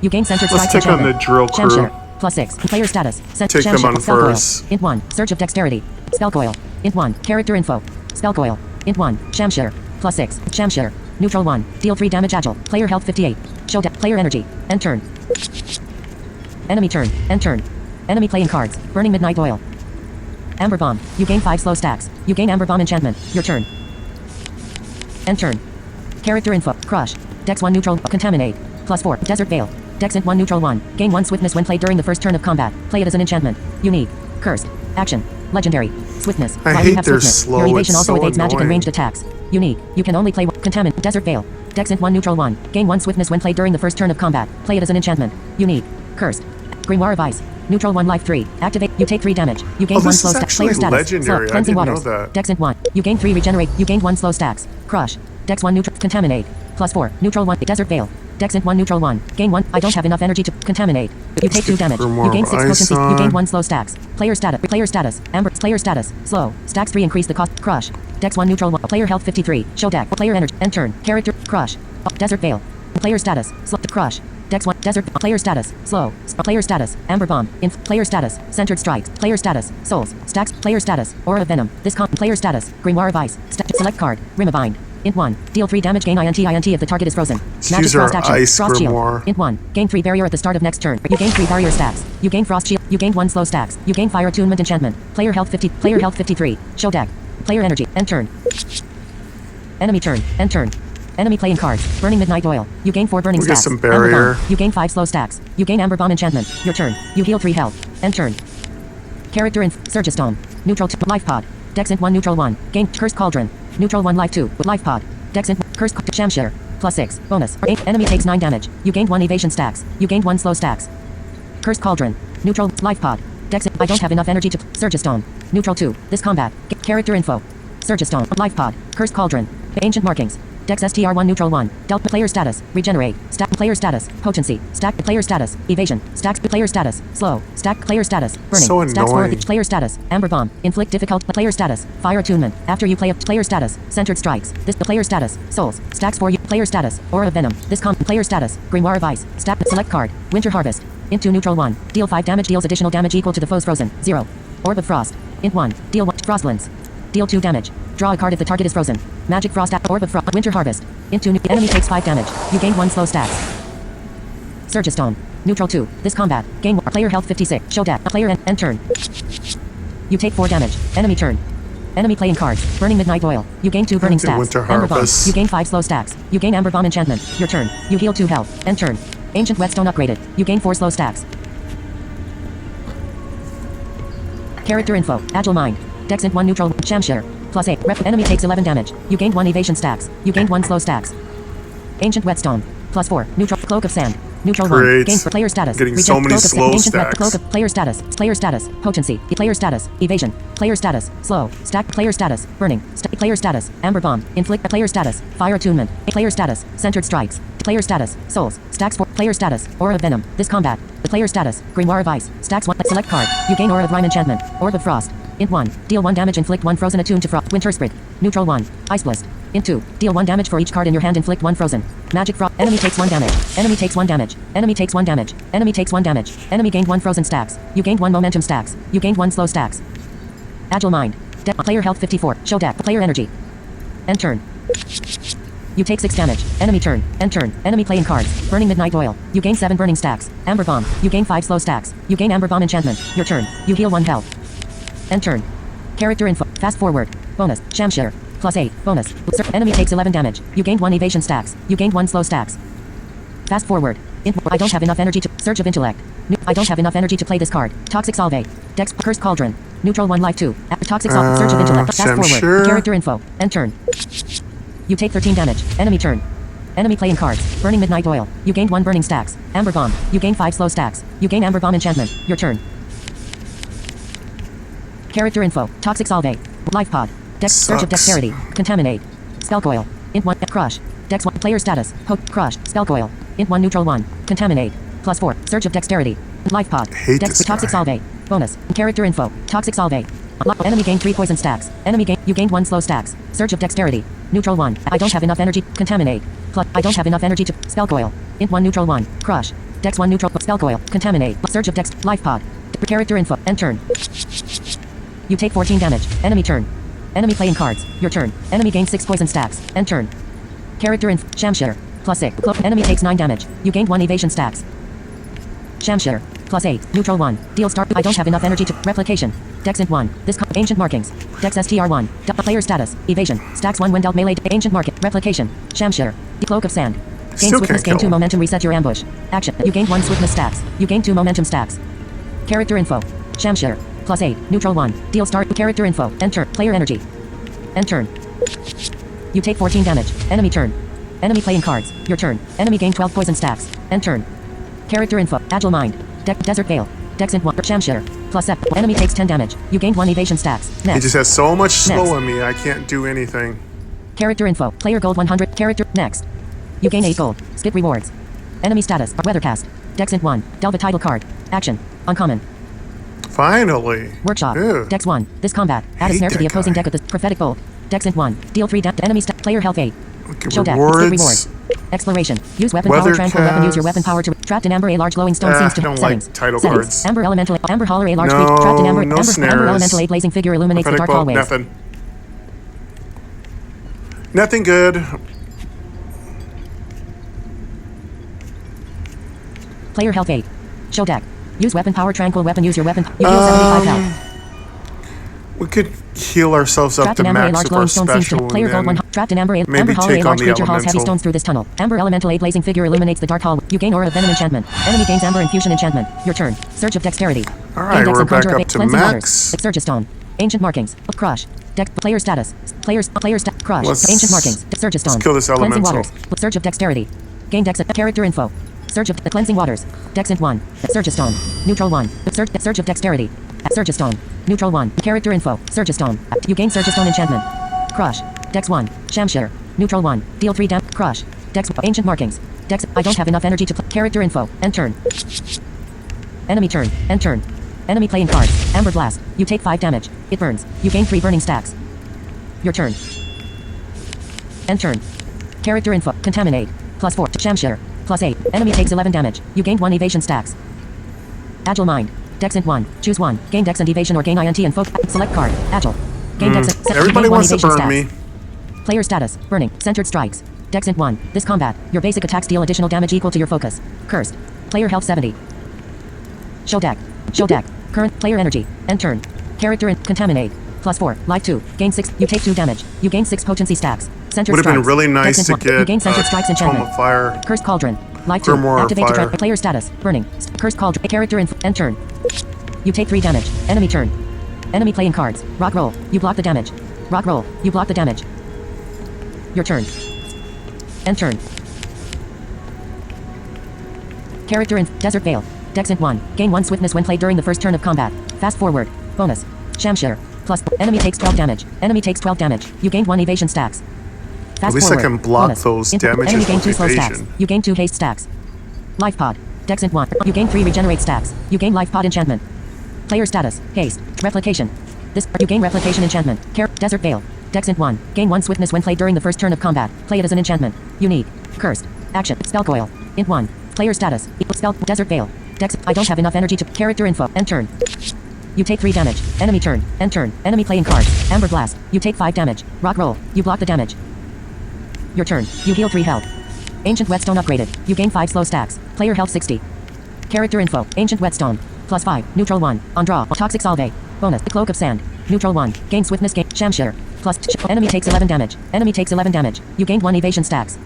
You gain centered Let's strikes. take on enchantment. the drill crew. Shamshire. Plus 6. Player status. Take them on Spell coil. first. Int 1. Surge of dexterity. Spell coil. Int 1. Character info. Spell coil. Int 1. Shamshire. Plus 6. Shamshire. Neutral 1. Deal 3 damage agile. Player health 58. Show deck. Player energy. End turn. Enemy turn. End turn. Enemy playing cards. Burning midnight oil. Amber bomb. You gain 5 slow stacks. You gain amber bomb enchantment. Your turn. End turn. Character info. Crush. Dex 1 neutral. Contaminate. Plus 4. Desert Veil. Dex Int 1 neutral 1. Gain 1 swiftness when played during the first turn of combat. Play it as an enchantment. Unique. Cursed. Action. Legendary. Swiftness. I While you hate have their swiftness, slow, your evasion it's also so evades magic and annoying. ranged attacks. Unique. You can only play Contaminate. Desert Veil. Dex Int 1 neutral 1. Gain 1 swiftness when played during the first turn of combat. Play it as an enchantment. Unique. Cursed. Grimoire of Ice. Neutral 1 life 3. Activate. You take 3 damage. You gain Oh, 1 this slow is stack. actually Player status. legendary. Slow. I Cleansing didn't know waters. that. Dex Int 1. You gain 3 regenerate. You gained 1 slow stacks. Crush. Dex 1 neutral. Contaminate. Plus 4. Neutral 1. Desert Veil. Dex Int 1 neutral 1. Gain 1. I don't have enough energy to contaminate. You take 2 damage. You gain 6 potency. You gain 1 slow stacks. Player status. Player status. Amber. Player status. Slow. Stacks 3 increase the cost. Crush. Dex 1 neutral 1. Player health 53. Show deck. Player energy. End turn. Character. Crush. Desert Veil. Player status. Slow. Crush. Dex 1. Desert. Player status. Slow. Player status. Amber bomb. Player status. Centered strikes. Player status. Souls. Stacks. Player status. Aura of venom. This player status. Grimoire of Ice. Select card. Rim of Bind. Int 1. Deal 3 damage. Gain INT if the target is frozen. Magic use our frost action. ice Frost shield. grimoire. Int 1. Gain 3 barrier at the start of next turn. You gain 3 barrier stacks. You gain frost shield. You gain 1 slow stacks. You gain fire attunement enchantment. Player health 50. Player health 53. Show deck. Player energy. End turn. Enemy turn. End turn. Enemy playing cards. Burning midnight oil. You gain 4 burning We get stacks. some Amber barrier. bomb. You gain 5 slow stacks. You gain amber bomb enchantment. Your turn. You heal 3 health. End turn. Character in Surgestone. Neutral 2. Life pod. Dex Int 1 neutral 1. Gain Cursed Cauldron. Neutral 1 life 2. Life pod. Dex Int Cursed Shamshire. Plus 6. Bonus. Enemy takes 9 damage. You gained 1 evasion stacks. You gained 1 slow stacks. Cursed Cauldron. Neutral life pod. Dex Int. I don't have enough energy to Surgestone. Neutral 2. This combat. Character info. Surgestone. Life pod. Cursed Cauldron. Ancient markings. Dex STR1 neutral 1. Dealt player status. Regenerate. Stack player status. Potency. Stack player status. Evasion. Stacks player status. Slow. Stack player status. Burning. So Stacks for annoying. player status. Amber bomb. Inflict difficult player status. Fire attunement. After you play a player status. Centered strikes. This player status. Souls. Stacks for you. Player status. Aura of venom. This player status. Grimoire of Ice. Stack select card. Winter harvest. Int 2 neutral 1. Deal 5 damage. Deals additional damage equal to the foe's frozen. 0. Orb of Frost. Int 1. Deal 1. Frostlands. Deal 2 damage. Draw a card if the target is frozen. Magic Frost. Orb of Frost. Winter Harvest. Into enemy takes 5 damage. You gain 1 slow stacks. Surgestone. Neutral 2. This combat. Gain player health 56. Show deck. Player end turn. You take 4 damage. Enemy turn. Enemy playing cards. Burning midnight oil. You gain 2 burning stacks. Winter Amber bomb. Harvest. You gain 5 slow stacks. You gain amber bomb enchantment. Your turn. You heal 2 health. End turn. Ancient whetstone upgraded. You gain 4 slow stacks. Character info. Agile mind. Dex Int 1 neutral. Shamshire. Plus 8. Enemy takes 11 damage. You gained 1 evasion stacks. You gained 1 slow stacks. Ancient whetstone. Plus 4. Neutral. Cloak of sand. Neutral 1. Gain player status. Getting so many slow stacks. Cloak of player status. Player status. Potency. Player status. Evasion. Player status. Slow. Stack. Player status. Burning. Player status. Amber bomb. Inflict. Player status. Fire attunement. Player status. Centered strikes. Player status. Souls. Stacks 4. Player status. Aura of venom. This combat. The player status. Grimoire of ice. Stacks 1. Select card. You gain aura of rime enchantment. Orb of frost. Int 1. Deal 1 damage. Inflict 1 frozen attuned to frost. Winter spirit. Neutral 1. Ice blast. Int 2. Deal 1 damage for each card in your hand. Inflict 1 frozen. Magic frost. Enemy takes 1 damage. Enemy takes 1 damage. Enemy takes 1 damage. Enemy takes 1 damage. Enemy gained 1 frozen stacks. You gained 1 momentum stacks. You gained 1 slow stacks. Agile mind. Player health 54. Show deck. Player energy. End turn. You take 6 damage. Enemy turn. End turn. Enemy playing cards. Burning midnight oil. You gain 7 burning stacks. Amber bomb. You gain 5 slow stacks. You gain amber bomb enchantment. Your turn. You heal 1 health. End turn. Character info. Fast forward. Bonus. Shamshire. Plus 8. Bonus. Enemy takes 11 damage. You gained 1 evasion stacks. You gained 1 slow stacks. Fast forward. I don't have enough energy to... Surge of intellect. I don't have enough energy to play this card. Toxic Salve. Dex. Cursed Cauldron. Neutral 1 life 2. Toxic Salve. Surge of intellect. Fast forward. Character info. End turn. You take 13 damage. Enemy turn. Enemy playing cards. Burning midnight oil. You gained 1 burning stacks. Amber bomb. You gain 5 slow stacks. You gain amber bomb enchantment. Your turn. Character info. Toxic Salve. Life pod. Dex. Surge of dexterity. Contaminate. Spell coil. Int 1. Crush. Dex 1. Player status. Poke. Crush. Spell coil. Int 1 neutral 1. Contaminate. Plus 4. Surge of dexterity. Life pod. Dex. Toxic Salve. Bonus. Character info. Toxic Salve. Enemy gained 3 poison stacks. Enemy gain. You gained 1 slow stacks. Surge of dexterity. Neutral 1. I don't have enough energy. Contaminate. Plus. I don't have enough energy to. Spell coil. Int 1 neutral 1. Crush. Dex 1 neutral. Spell coil. Contaminate. Surge of dex. Life pod. Character info. End turn. You take 14 damage. Enemy turn. Enemy playing cards. Your turn. Enemy gains 6 poison stacks. End turn. Character info. Shamshire. Plus 6. Enemy takes 9 damage. You gained 1 evasion stacks. Shamshire. Plus 8. Neutral 1. Deal start. I don't have enough energy to. Replication. Dex int 1. This ancient markings. Dex STR 1. Player status. Evasion. Stacks 1 when dealt melee. Ancient market. Replication. Shamshire. Cloak of sand. Gain swiftness. Gain 2 momentum. Reset your ambush. Action. You gained 1 swiftness stacks. You gained 2 momentum stacks. Character info. Shamshire. Plus 8. Neutral 1. Deal start. Character info. Enter. Player energy. End turn. You take 14 damage. Enemy turn. Enemy playing cards. Your turn. Enemy gain 12 poison stacks. End turn. Character info. Agile mind. Desert Gale. Dex int 1. Shamshire. Plus 7. Enemy takes 10 damage. You gain 1 evasion stacks. Next. He just has so much slow on me. I can't do anything. Character info. Player gold 100. Character. Next. You gain 8 gold. Skip rewards. Enemy status. Weathercast. Dex int 1. Delve a title card. Action. Uncommon. Finally. Workshop. Ew. Dex 1. This combat. Add a snare to the opposing deck of the prophetic bolt. Dex int 1. Deal 3 damage. Enemy player health 8. Okay, Show deck. rewards. Skip rewards. Exploration. Use weapon power. Tranquil weapon. Use your weapon power to. Trapped in amber. A large glowing stone seems to. Don't Settings. like title Settings. cards. Amber elemental. Amber holler. A large No, creature. Trapped in amber. no Amber, snares. amber elemental. A blazing figure illuminates the dark hallways. Nothing. Nothing good. Player health 8. Show deck. Use weapon power. Tranquil weapon. Use your weapon. You heal 75 health. We could heal ourselves up Trapped to in amber. A max large of our glowing stone seems to. special Player gold 1. and Trapped in amber. maybe Amber holler. A take on large the creature hauls heavy elemental. stones through this tunnel. Amber elemental. A blazing figure illuminates the dark hall. You gain aura of venom enchantment. Enemy gains amber infusion enchantment. Your turn. Surge of dexterity. Alright, we're back up to max. Exurgistone. Ancient markings. Crush. Dex. Player status. Players. Crush. Ancient markings. Exurgistone. Let's kill this Cleansing elemental. waters. Surge of dexterity. Gain dex. Character info. Surge of the cleansing waters. Dex int 1. Surgistone. Neutral 1. Surge of dexterity. Surgistone. Neutral 1. Character info. Surgistone. You gain Surgistone enchantment. Crush. Dex 1. Shamshire. Neutral 1. Deal 3 damage. Crush. Dex. Ancient markings. Dex. I don't have enough energy to play. Character info. End turn. Enemy turn. End turn. Enemy playing card. Amber blast. You take 5 damage. It burns. You gain 3 burning stacks. Your turn. End turn. Character info. Contaminate. Plus 4. Shamshire. Plus 8. Enemy takes 11 damage. You gained 1 evasion stacks. Agile mind. Dex int 1. Choose 1. Gain dex and evasion or gain INT and focus. Select card. Agile. Gain dex and Everybody wants to burn stats. me. Player status. Burning. Centered strikes. Dex int 1. This combat. Your basic attacks deal additional damage equal to your focus. Cursed. Player health 70. Show deck. Show deck. Current player energy. End turn. Character in contaminate. Plus 4. Life 2. Gain 6. You take 2 damage. You gain 6 potency stacks. Centered Would have strikes. been really nice Dex to int 1. You get gain centered strikes Tome enchantment. of Fire. Cursed Cauldron. Life 2. Grimoire of Activate to Fire. try player status. Burning. Cursed Cauldron. Character in end turn. You take 3 damage. Enemy turn. Enemy playing cards. Rock roll. You block the damage. Rock roll. You block the damage. Your turn. End turn. Character in Desert Vale. Dex int 1. Gain 1 swiftness when played during the first turn of combat. Fast forward. Bonus. Shamshare. Plus. Enemy takes 12 damage. Enemy takes 12 damage. You gain 1 evasion stacks. Fast At least forward. I can block Bonus. those damages Enemy gain with 2 slow stacks. evasion. You gain 2 haste stacks. Life pod. Dex int 1. You gain 3 regenerate stacks. You gain life pod enchantment. Player status. Haste. Replication. This. You gain replication enchantment. Desert Vale. Dex int 1. Gain 1 swiftness when played during the first turn of combat. Play it as an enchantment. Unique. Cursed. Action. Spell coil. Int 1. Player status. Spell. Desert Vale. Dex. I don't have enough energy to. Character info. End turn. You take 3 damage. Enemy turn. End turn. Enemy playing card. Amber Blast. You take 5 damage. Rock roll. You block the damage. Your turn. You heal 3 health. Ancient Whetstone upgraded. You gain 5 slow stacks. Player health 60. Character info. Ancient Whetstone. Plus 5. Neutral 1. On draw. Toxic Salve. Bonus. Cloak of Sand. Neutral 1. Gain swiftness. Gain. Shamshare. Plus. Enemy takes 11 damage. Enemy takes 11 damage. You gain 1 evasion stacks.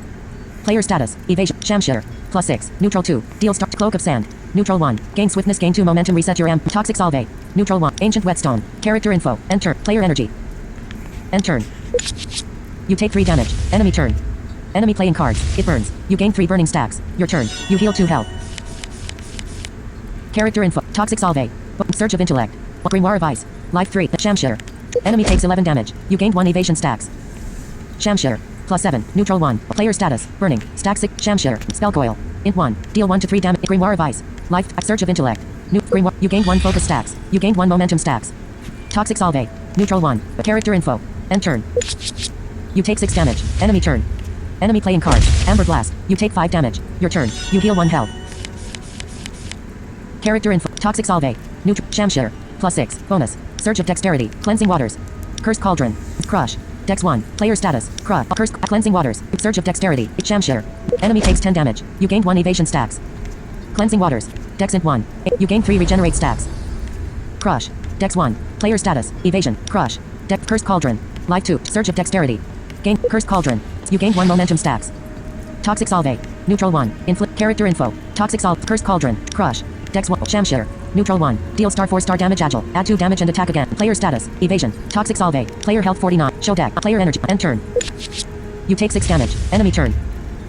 Player status. Evasion. Shamshare. Plus 6. Neutral 2. Deal start. Cloak of Sand. Neutral 1. Gain swiftness. Gain 2 momentum. Reset your amp. Toxic Salve. Neutral 1. Ancient Whetstone. Character info. Enter. Player energy. End turn. You take 3 damage. Enemy turn. Enemy playing cards. It burns. You gain 3 burning stacks. Your turn. You heal 2 health. Character info. Toxic Salve. Surge of Intellect. Grimoire of Ice. Life 3. Shamshare. Enemy takes 11 damage. You gain 1 evasion stacks. Shamshare. Plus 7. Neutral 1. Player status. Burning. Stack 6. Shamshare. Spell coil. Int 1. Deal 1 to 3 damage. Grimoire of Ice. Life. Surge of Intellect. New Grimoire. You gain 1 focus stacks. You gain 1 momentum stacks. Toxic Salve. Neutral 1. Character info. End turn. You take 6 damage. Enemy turn. Enemy playing card. Amber Blast. You take 5 damage. Your turn. You heal 1 health. Character info. Toxic Salve. Neutral. Shamshare. Plus 6. Bonus. Surge of Dexterity. Cleansing Waters. Cursed Cauldron. Crush. Dex 1. Player status. Crush. Cursed. Cleansing Waters. Surge of Dexterity. Shamshare. Enemy takes 10 damage. You gain 1 evasion stacks. Cleansing Waters. Dex int 1. You gain 3 regenerate stacks. Crush. Dex 1. Player status. Evasion. Crush. Dex. Cursed Cauldron. Life 2. Surge of Dexterity. Gain. Cursed Cauldron. You gain 1 momentum stacks. Toxic Salve. Neutral 1. Inflict. Character info. Toxic Salve. Cursed Cauldron. Crush. Dex 1. Shamshare. Neutral 1. Deal star 4 star damage agile. Add 2 damage and attack again. Player status. Evasion. Toxic Salve. Player health 49. Show deck. Player energy. End turn. You take 6 damage. Enemy turn.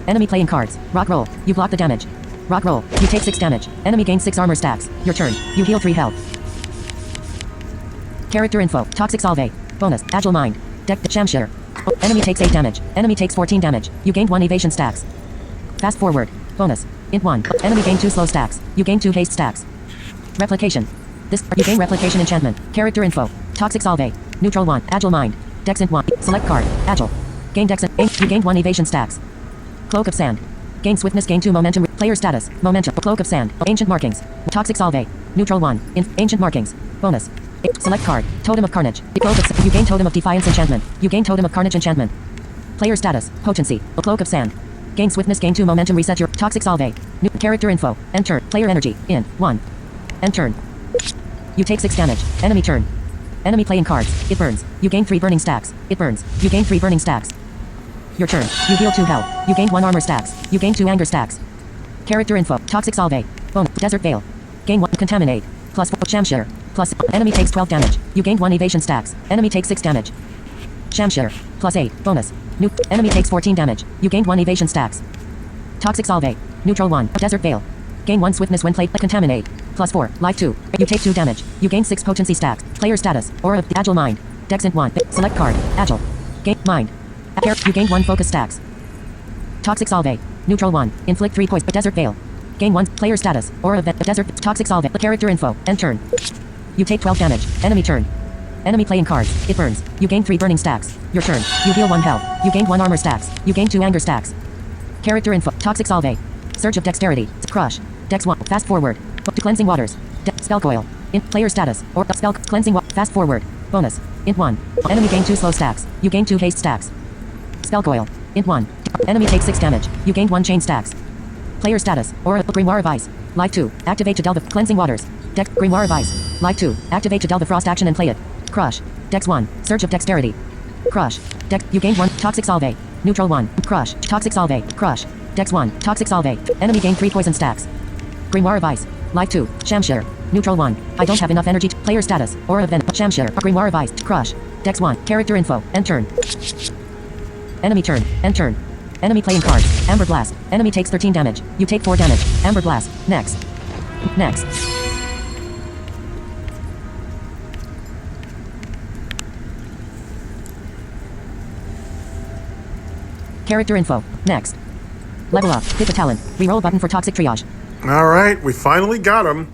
Enemy playing cards. Rock roll. You block the damage. Rock roll. You take 6 damage. Enemy gains 6 armor stacks. Your turn. You heal 3 health. Character info. Toxic Salve. Bonus. Agile Mind. Deck. Shamshare. Enemy takes 8 damage. Enemy takes 14 damage. You gained 1 evasion stacks. Fast forward. Bonus. Int 1. Enemy gain 2 slow stacks. You gain 2 haste stacks. Replication. This. You gain replication enchantment. Character info. Toxic Salve. Neutral 1. Agile Mind. Dex int 1. Select card. Agile. Gain Dex int. You gain 1 evasion stacks. Cloak of Sand. Gain swiftness. Gain 2 momentum. Player status. Momentum. Cloak of Sand. Ancient Markings. Toxic Salve. Neutral 1. Ancient Markings. Bonus. Select card. Totem of Carnage. You gain Totem of Defiance enchantment. You gain Totem of Carnage enchantment. Player status. Potency. Cloak of Sand. Gain swiftness. Gain 2 momentum. Reset your Toxic Salve. New character info. Enter. Player energy. In. 1. End turn. You take 6 damage. Enemy turn. Enemy playing cards. It burns. You gain 3 burning stacks. It burns. You gain 3 burning stacks. Your turn. You heal 2 health. You gain 1 armor stacks. You gain 2 anger stacks. Character info. Toxic Salve. Bonus. Desert Vale. Gain 1. Contaminate. Plus 4. Shamshare. Plus. Enemy takes 12 damage. You gain 1 evasion stacks. Enemy takes 6 damage. Shamshare. Plus 8. Bonus. New. Enemy takes 14 damage. You gained 1 evasion stacks. Toxic Salve. Neutral 1. Desert Vale. Gain 1 swiftness when played. Contaminate. Plus 4. Life 2. You take 2 damage. You gain 6 potency stacks. Player status. Aura of the Agile Mind. Dex int 1. Select card. Agile. Gain. Mind. You gain 1 focus stacks. Toxic Salve. Neutral 1. Inflict 3 poison. Desert Vale. Gain 1. Player status. Aura of the Desert. Toxic Salve. Character info. End turn. You take 12 damage. Enemy turn. Enemy playing cards. It burns. You gain 3 burning stacks. Your turn. You heal 1 health. You gain 1 armor stacks. You gain 2 anger stacks. Character info. Toxic Salve. Surge of Dexterity. Crush. Dex 1. Fast forward. To Cleansing Waters. Spell coil. Player status. Or spell cleansing. Fast forward. Bonus. Int 1. Enemy gain 2 slow stacks. You gain 2 haste stacks. Spell coil. Int 1. Enemy takes 6 damage. You gain 1 chain stacks. Player status. Aura. Grimoire of Ice. Life 2. Activate to delve the Cleansing Waters. Dex. Grimoire of Ice. Life 2. Activate to delve the Frost action and play it. Crush. Dex 1. Surge of Dexterity. Crush. Dex. You gain 1. Toxic Salve. Neutral 1. Crush. Toxic Salve. Crush. Dex 1. Toxic Salve. Enemy gain 3 poison stacks. Grimoire of Ice. Life 2. Shamshare. Neutral 1. I don't have enough energy. Player status. Aura of Venom. Shamshir. Grimoire of Ice. Crush. Dex 1. Character info. End turn. Enemy turn. End turn. Enemy playing card. Amber Blast. Enemy takes 13 damage. You take 4 damage. Amber Blast. Next. Next. Character info. Next. Level up. Hit the talent. Reroll button for toxic triage. All right, we finally got him.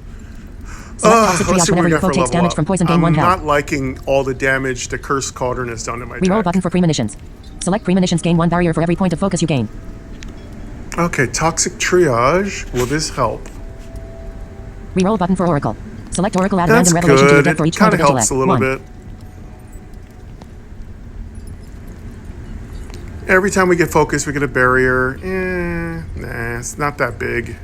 Toxic Let's triage see what whenever we your got foe for takes level damage up. from poison, gain 1 I'm health. not liking all the damage the Cursed Cauldron has done to my Reroll deck. button for premonitions. Select premonitions, gain 1 barrier for every point of focus you gain. Okay, Toxic Triage. Will this help? Reroll button for Oracle. Select Oracle, add That's random revelation to your good. deck for It each point kind of of helps intellect. a little 1. bit. Every time we get focused, we get a barrier. Nah, it's not that big.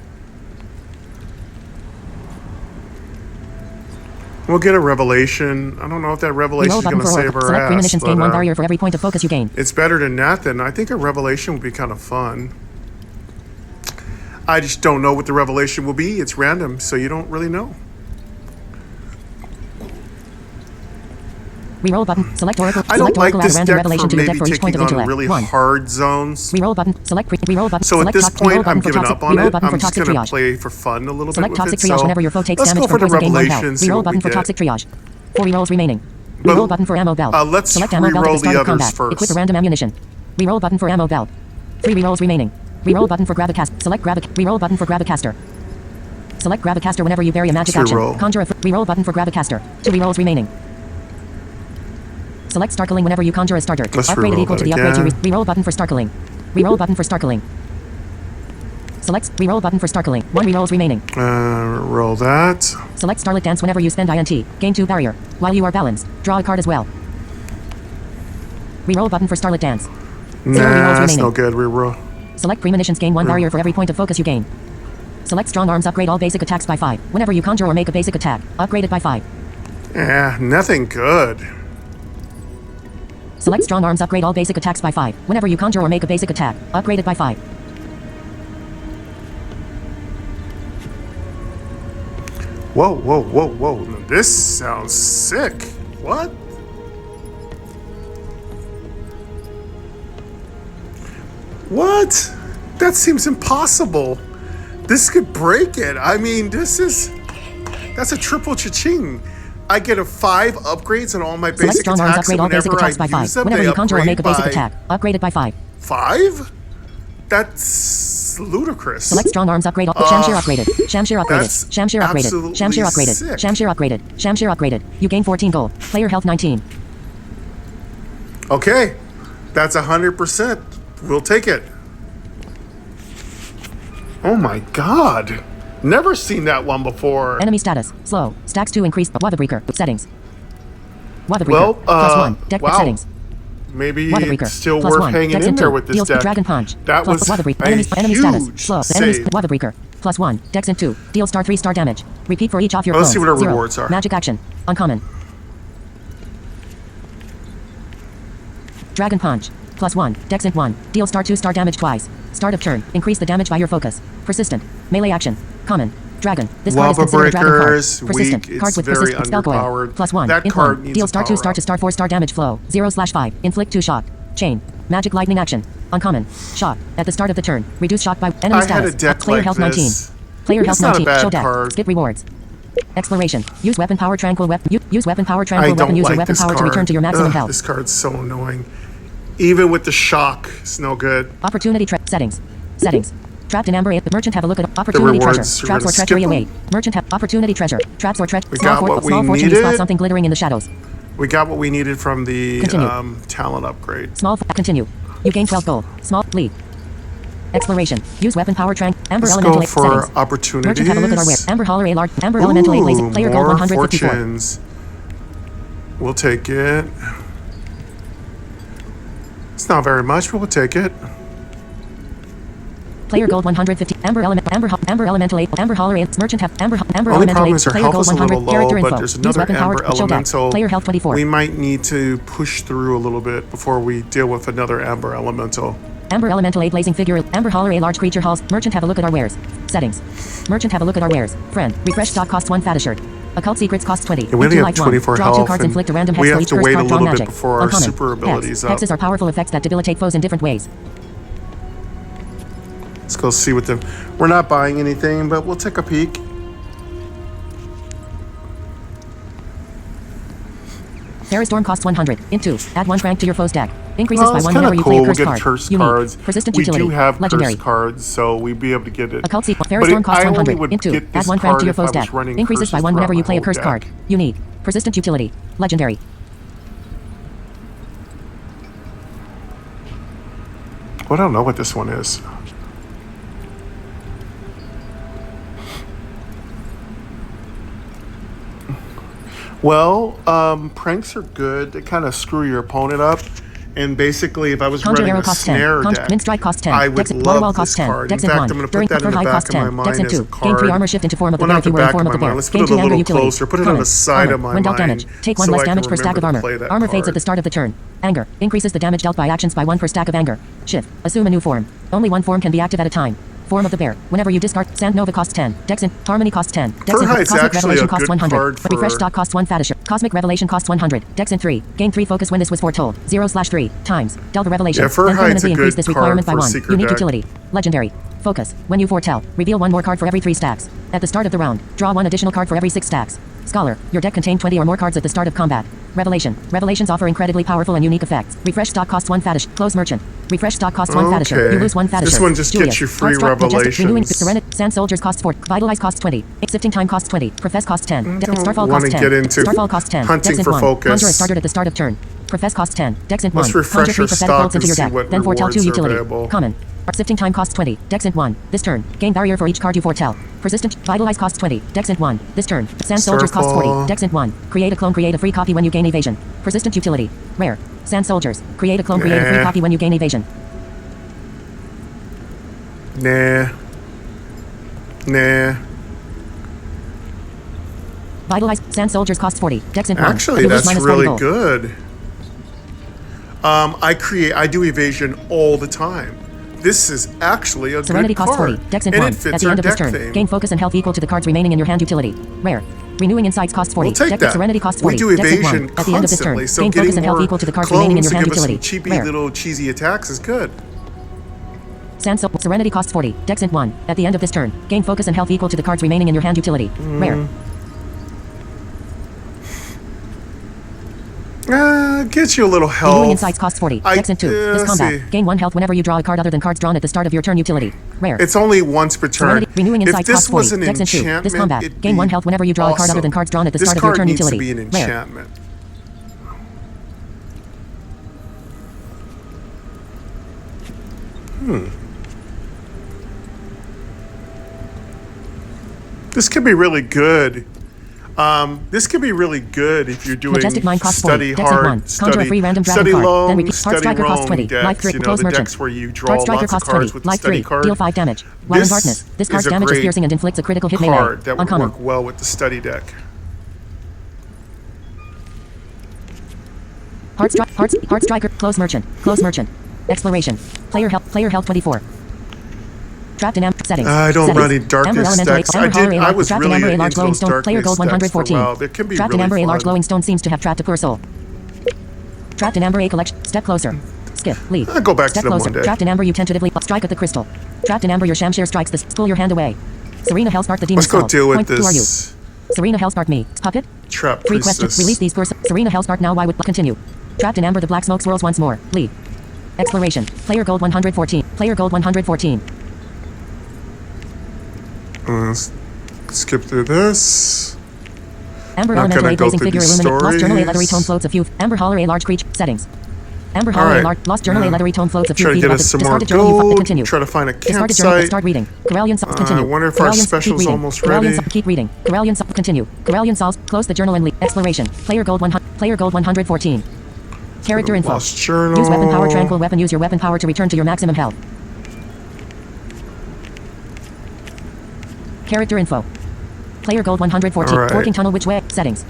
We'll get a revelation. I don't know if that revelation Reroll is button going to for save Oracle. our Select ass, premonitions, gain 1 but barrier for every point of focus you gain. it's better than that. Then I think a revelation would be kind of fun. I just don't know what the revelation will be. It's random, so you don't really know. Reroll button. Select Oracle. I don't Select like Oracle, add this random deck revelation for to your deck maybe for each point taking of on intellect. really 1. hard zones. Reroll button. Select reroll button. So at select this reroll point, button I'm for giving toxic, up on reroll it. button I'm for just toxic going to triage. play for fun a little Select bit toxic with it. triage So whenever your foe takes let's damage go from for the poison, gain 1 health. revelation, see Reroll what we button for get. toxic triage. 4 rerolls remaining. But, Reroll button for ammo belt. let's Select ammo belt at reroll the start the of others combat. first. Equip a random ammunition. Reroll button for ammo belt. 3 rerolls remaining. Reroll button for Gravicaster. Select reroll button for Gravicaster. Select Gravicaster whenever you vary a magic Let's action. reroll. Conjure a reroll button for Gravicaster. 2 rerolls remaining. Select Starkling whenever you conjure a starter. Let's Upgrade it reroll equal to that the upgrades you again. reroll button for Starkling. Reroll button for Starkling. Select reroll button for Starkling. 1 rerolls remaining. Roll that. Select Starlit Dance whenever you spend INT. Gain 2 barrier. While you are balanced, draw a card as well. Reroll button for Starlit Dance. 0 rerolls Nah, that's remaining. no good. Reroll. Select premonitions, gain 1 barrier for every point of focus you gain. Select strong arms, upgrade all basic attacks by 5. Whenever you conjure or make a basic attack, upgrade it by 5. Nothing good. Select strong arms, upgrade all basic attacks by 5. Whenever you conjure or make a basic attack, upgrade it by 5. Whoa, whoa, whoa, whoa. Now, this sounds sick. What? What? That seems impossible. This could break it. I mean, that's a triple cha-ching. I get a 5 upgrades on all my Select basic strong arms, attacks, upgrade and all basic whenever I attacks by 5. use them, Whenever they you conjure or make a upgrade basic by attack, upgrade it by 5. 5? That's ludicrous. Select strong arms, upgrade all. Shamshir upgraded. Shamshir upgraded. That's Shamshir upgraded. absolutely Shamshir upgraded. sick. Shamshir upgraded. Shamshir upgraded. You gain 14 gold. Player health 19. Okay, that's 100%. We'll take it. Oh my god. Never seen that one before. Enemy status. Slow. Stacks 2 increased. Weatherbreaker. Settings. Weatherbreaker. Well, plus 1. Deck wow. settings. Maybe Weatherbreaker. it's still Plus worth 1. hanging Dex in into. there with this Deals deck. Dragon Punch. That plus was Weatherbreaker. a Enemy status. huge Slow. save. Weatherbreaker. Plus 1. Dex into. Deal star 3 star damage. Repeat for each off your Let's see clones. what our 0. rewards are. Magic action. Uncommon. Dragon Punch. Plus 1. Dex int 1. Deal star 2 star damage twice. Start of turn. Increase the damage by your focus. Persistent. Melee action. Common. Dragon. This card is Lava considered a dragon card. Breakers, Persistent. weak, Cards it's with very persistent spell coil. underpowered. Plus 1. That Int card 1. needs Deal a star 2 power star up. to star 4 star damage flow. 0/5. Inflict 2 shock. Chain. Magic lightning action. Uncommon. Shock. At the start of the turn. Reduce shock by enemy I had status. a deck Player like health 19. this. Player health It's not a 19. bad Show deck. card. Skip rewards. Exploration. Use weapon power tranquil weapon. Use weapon power I tranquil don't weapon. Use your like weapon this power card. to return to your maximum Ugh, health. This card's so annoying. Even with the shock, it's no good. Opportunity settings. Settings. Trapped in amber. The merchant have a look at opportunity rewards, treasure. we're Traps gonna or treachery skip away. them. Merchant have opportunity treasure. Traps or We small, got what we small fortune. You spot needed. something glittering in the shadows. We got what we needed from the Continue. talent upgrade. Small. Continue. You gain 12 gold. Small. Lead. Exploration. Use weapon power trank. Amber Let's elemental go for settings. opportunities. Merchant have a look at our ware. Amber holler a large. Amber elemental a blazing. Player gold more 154. fortunes. We'll take it. It's not very much, but we'll take it. Player gold 150. Amber elemental a. Amber holler a. Merchant have amber Only elemental problem a. is our Player health gold is a little 100. low, Character but info. there's Use another weapon power. amber Show deck. elemental. Player health 24. We might need to push through a little bit before we deal with another amber elemental. Amber elemental A blazing figure. Amber hauler A large creature hauls. Merchant have a look at our wares. Settings. Merchant have a look at our wares. Friend. Refresh stock costs 1 fat shirt. Occult secrets costs 20. Yeah, we only have 24 Draw health. 2 cards, inflict a random hex we for have each to first wait a card, draw little bit magic. before our Uncommon. super abilities up. Hexes are powerful effects that debilitate foes in different ways. Let's go see what the... We're not buying anything, but we'll take a peek. Terror Storm costs 100. Int 2. Add 1 franc to your foe's deck. Increases Well, by it's 1 kind whenever of you cool. play a We'll cursed get card. cursed Unique. cards. Persistent We utility. do have Legendary. cursed cards, so we'd be able to get it. Occult Terror But Storm costs I only 100. would Int 2. get Add this 1 franc to card your if I foe's was deck. running Increases by curses 1 whenever throughout you my play a whole cursed deck. card. Unique. Persistent utility. Legendary. Well, I don't know what this one is. Well, pranks are good. They kind of screw your opponent up. And basically, if I was Conjure running arrow a costs 10. snare deck, Min strike costs 10. I would Dex love wall this costs 10. card. In Dex in fact, 1. I'm going to During put that in the high back costs of 10. my mind Dex in as 2. a Gain 3 card. armor shift into form of the Well, bear not if the you were in back form of of my the bear. mind. Let's Gain put it 2 a anger little utility. closer. Put it on the side of my When dealt mind. damage, take 1 so less I can damage per stack of remember armor. to play that Armor fades card. at the start of the turn. Anger. Increases the damage dealt by actions by 1 per stack of anger. Shift. Assume a new form. Only 1 form can be active at a time. Form of the bear. Whenever you discard, Sand Nova costs 10. Dex in Harmony costs 10. Dex in Fahrenheit's Cosmic actually Revelation a costs good 100. card for- Refresh stock costs 1 fatisher. Cosmic Revelation costs 100. Dex in 3. Gain 3 focus when this was foretold. 0/3 times. Delve a revelation. Yeah, Then Fahrenheit's permanently a increase good this card requirement by for 1. secret Unique deck. utility. Legendary. Focus. When you foretell, reveal 1 more card for every 3 stacks. At the start of the round, draw 1 additional card for every 6 stacks. Scholar. Your deck contained 20 or more cards at the start of combat. Revelation. Revelations offer incredibly powerful and unique effects. Refresh stock costs 1 fatish. Close merchant. Refresh stock costs 1 fatisher. Okay. You lose 1 fatisher. This one just gets you free Renewing. revelations. Sand soldiers costs 4. Vitalize costs 20. Sifting time costs 20. Profess costs 10. don't Starfall wanna costs 10. get into Starfall costs 10. hunting Dex for int 1. focus. Conjure a starter at the start of turn. Profess costs 10. Dex int 1. Let's refresh Conjure 3 our prophetic stock bolts into and your see deck. what Then foretell 2 rewards are utility. available. Common. Sifting time costs 20. Dex int 1. This turn. Gain barrier for each card you foretell. Persistent. Vitalize costs 20. Dex int 1. This turn. Sand soldiers costs 40. Dex int 1. Create a clone. Create a free copy when you gain evasion. Persistent utility. Rare. Sand soldiers. Create a clone. Create a free Nah. copy when you gain evasion. Nah. Nah. Vitalize. Sand soldiers costs 40. Dex int 1. Actually, You lose that's minus 40 really gold. good. I do evasion all the time. This is actually a Serenity good costs card. 40. Dex int and 1. it fits At the our end of this deck turn, theme. gain focus and health equal to the cards remaining in your hand utility. Rare. Renewing Insights costs 40. We'll take Dex that. Serenity costs We 40. do Dex int 1. evasion At the end of this turn, constantly, so gain focus getting and health more equal to the cards remaining in clones your to hand give us some utility. cheapy Rare. little cheesy attacks is good. Serenity costs 40. Dex int 1. At the end of this turn, gain focus and health equal to the cards remaining in your hand utility. Rare. Gets you a little Renewing health. Insights costs 40. Dex int 2. This combat, see. gain 1 health whenever you draw a card other than cards drawn at the start of your turn utility. Rare. It's only once per turn. Serenity, renewing If Insights this costs 40. was an Dex int 2. enchantment, This combat, it'd gain be 1 health whenever you draw a card other than awesome. cards drawn at the This start of your card turn needs utility. to be an Rare. enchantment. This could be really good. This could be really good if you're doing Majestic Mind costs study 40. Dex int 1. hard, Conjure a free random dragon study card. low, Then repeat. Heart study Striker costs wrong 20. decks. Life 3. You know, Close the merchant. decks where you draw Heart Striker lots of costs cards 20. with the Life study 3. card. Deal 5 damage. While in darkness, this card's is a damage is great piercing and inflicts a critical hit melee. card that would Uncommon. work well with the study deck. Heart Striker. Close merchant. Close merchant. Exploration. Player health 24. Trapped in settings. I don't run any Amber darkness elemental decks. Amber holler I was trapped in really amber a large into glowing those stone. Player darkness gold decks for a 114. while. They can be Trapped in really amber a large fun. glowing stone seems to have trapped a poor soul. Trapped in amber a collection. Step closer. Skip. Leave. I'll go back Step to them closer. one day. Trapped in amber you tentatively strike at the crystal. Trapped in amber your Shamshare strikes the pull your hand away. Serena Hellspark the demon Let's go soul. deal with Point, who are you? this Serena Hellspark me. Puppet? trap 3 questions. priestess. Release these first. Serena Hellspark now why would continue. Trapped in amber the black smoke swirls once more. Leave. Exploration. Player gold 114. Player gold 114. Let's skip through this. Amber Not elemental gonna a go blazing through figure these illuminate. Lost journal a leathery stories. tone floats a few. Amber holler a large creature. Settings. Amber holler a Alright. large. Lost journal a leathery tone floats a few Try to feet get above us the some more discarded journal you gold. continue. Try to find a Discarded journal. campsite. Start reading. Corellian continue. I wonder if our Corellian special's keep reading. almost Corellian ready. keep reading. Corellian continue. Corellian solves. Close the journal and leave. Exploration. Player gold 100. Player gold 114. Character info. Lost journal. Use weapon power. Tranquil weapon. Use your weapon power to return to your maximum health. Character info. Player gold 114. Alright. Working tunnel which way? Settings.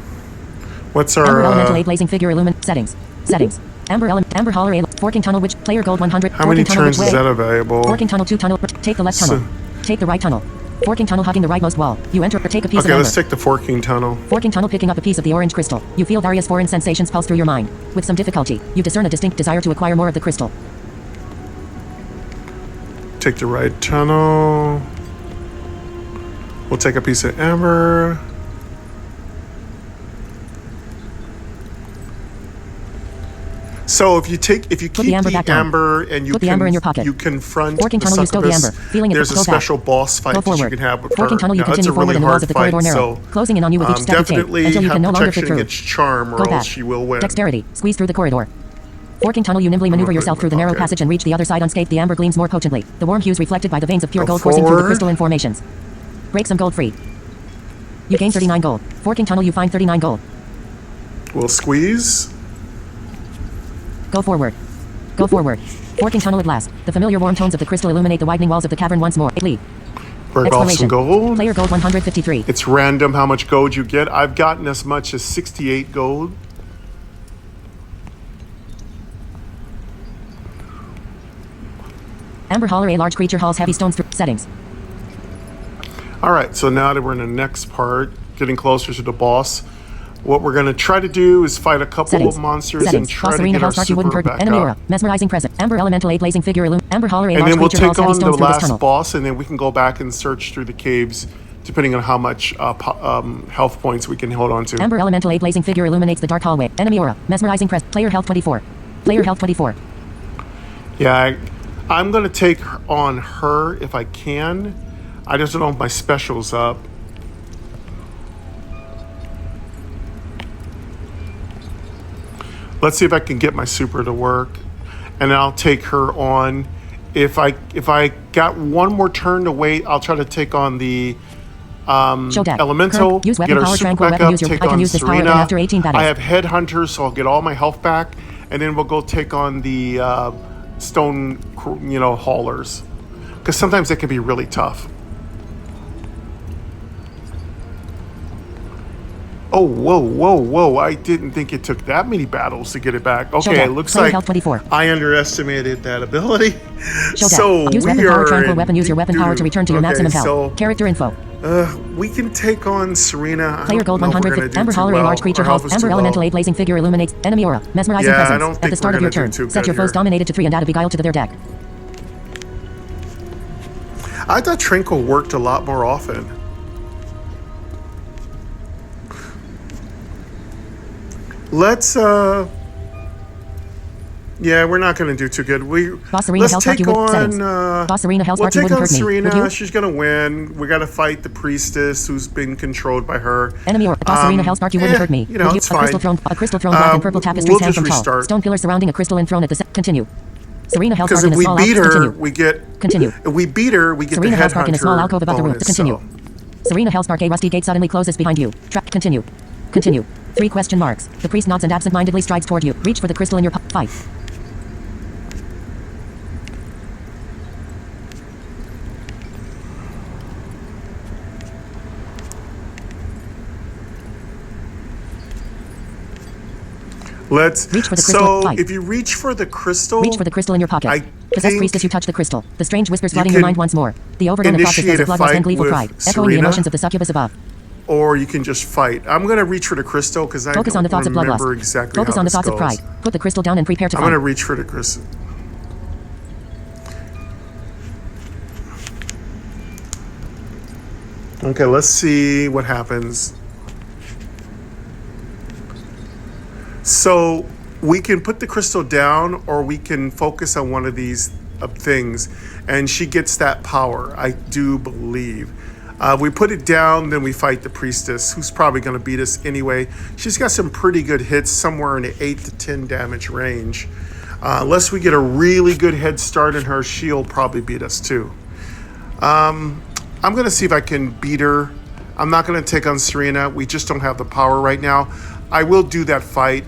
What's Amber elemental our a blazing figure illumin. Settings. Settings. Amber element. Amber holler. Forking tunnel. Which player gold 100. How many Forking tunnel, turns which is way? that available? Forking tunnel 2 tunnel. Take the left tunnel. Take the right tunnel. Forking tunnel hugging the rightmost wall. You enter or take a piece of Okay, amber. let's take the forking tunnel. Forking tunnel picking up a piece of the orange crystal. You feel various foreign sensations pulse through your mind. With some difficulty, you discern a distinct desire to acquire more of the crystal. Take the right tunnel. We'll take a piece of amber. So if you keep the amber and you put the amber in your pocket. You confront Forking the tunnel, you stow the amber. succubus, Feeling it there's a go special back. boss fight Go that forward. you can have with Forking her. tunnel, you Now, it's continue a forward really in the walls hard of the fight, corridor narrow, so closing in on you with each step you take, definitely until you have can no longer protection fit through. against charm, or Go else back. she will win. Dexterity. Squeeze through the corridor. Forking tunnel, you nimbly maneuver yourself through the narrow passage and reach the other side unscathed. The amber gleams more potently. The warm hues reflected by the veins of pure gold coursing through the crystalline formations. Break some gold free. You gain 39 gold. Forking tunnel, you find 39 gold. We'll squeeze. Go forward. Go forward. Forking tunnel at last. The familiar warm tones of the crystal illuminate the widening walls of the cavern once more. Lee. Break off some gold. Player gold 153. It's random how much gold you get. I've gotten as much as 68 gold. Amber holler, a large creature hauls heavy stones through settings. All right, so now that we're in the next part, getting closer to the boss, what we're going to try to do is fight a couple of monsters and try to get our super back enemy aura, up. mesmerizing present. Amber elemental, a blazing figure, Amber holler, a And large then we'll creature take hauls heavy on the stones through this last tunnel. boss, and then we can go back and search through the caves, depending on how much health points we can hold on to. Amber elemental, a blazing figure illuminates the dark hallway. Enemy aura, mesmerizing present. Player health 24. Player health 24. Yeah, I'm going to take on her if I can. I just don't know if my special's up. Let's see if I can get my super to work, and I'll take her on. If I got one more turn to wait, I'll try to take on the elemental, use get weapon her power, super tranquil back weapon, up, use your, take I can on use this power Serena. after 18 battles. I have headhunters, so I'll get all my health back, and then we'll go take on the stone, haulers, because sometimes they can be really tough. Oh, whoa. I didn't think it took that many battles to get it back. Okay, it looks like I underestimated that ability. So use we weapon power, are tranquil weapon, use your weapon power to return to your maximum health. So, character info. we can take on Serena. Player gold 100. Amber holler, a large creature hauls. Amber elemental, a blazing figure illuminates. Enemy aura, mesmerizing presence. At the start of your turn, set your foes dominated to 3 and add a beguile to their deck. I thought Tranquil worked a lot more often. Let's yeah, we're not going to do too good. Let's take on we'll take on Serena. She's going to win. We got to fight the priestess who's been controlled by her. Enemy or Boss Serena Hellspark, you wouldn't hurt me. It's fine. A crystal throne black and purple tapestries hand from tall. Stone pillar surrounding a crystalline throne at the continue. Serena Hellspark in a small alcove. Continue. If we beat her, we get Serena the Hellspark in a small alcove above the room. Continue. So. Serena Hellspark, a rusty gate suddenly closes behind you. Continue. Continue. 3 question marks. The priest nods and absent-mindedly strides toward you. Reach for the crystal in your fight. Let's reach for the crystal. So if you reach for the crystal, reach for the crystal in your pocket. Possessed priestess, you touch the crystal. The strange whispers flooding your mind once more. The overdone process of bloodlust and gleeful pride, echoing the emotions of the succubus above. Or you can just fight. I'm going to reach for the crystal because I focus on the thoughts of bloodlust. Exactly focus on the thoughts of pride. Put the crystal down and prepare to fight. I'm going to reach for the crystal. Okay, let's see what happens. So we can put the crystal down, or we can focus on one of these things, and she gets that power, I do believe. We put it down, then we fight the priestess, who's probably going to beat us anyway. She's got some pretty good hits, somewhere in the 8 to 10 damage range. Unless we get a really good head start in her, she'll probably beat us too. I'm going to see if I can beat her. I'm not going to take on Serena. We just don't have the power right now. I will do that fight.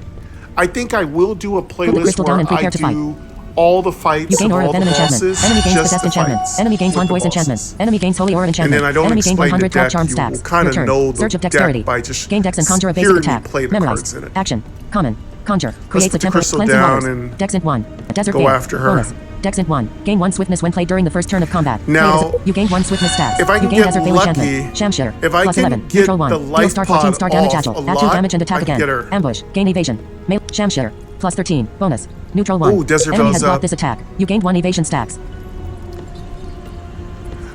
I think I will do a playlist where I do all the fights you gain of aura all the bosses, enemy gains just possessed the enchantment. fights. Enemy gains one voice enchantment. Enemy gains holy aura enchantment. And then I don't enemy gains explain 100 the deck. top charm You stats. will kind of know the Surge of deck dexterity. by just gain dex and conjure a basic hearing me attack. play the Memorize. cards in it. Action. Common. Conjure. Let's Creates put a the temporary crystal cleansing down waters. and Dexant 1. Desert go Gale. after her. Bonus. Dexant 1. Gain 1 swiftness when played during the first turn of combat. Now, you gain 1 swiftness stats. if I can you gain get Desert Veil lucky, enchantment. Shamshir. if I Plus can 11. get Neutral 1. the Deal life star 14 pod star damage off agile. a Add 2 lot, damage and I attack can again. get her. Ambush. Gain evasion. Shamshir. Plus 13. Bonus. Neutral 1. Ooh, Desert Enemy Veil's has up. blocked this attack. You gained 1 evasion stacks.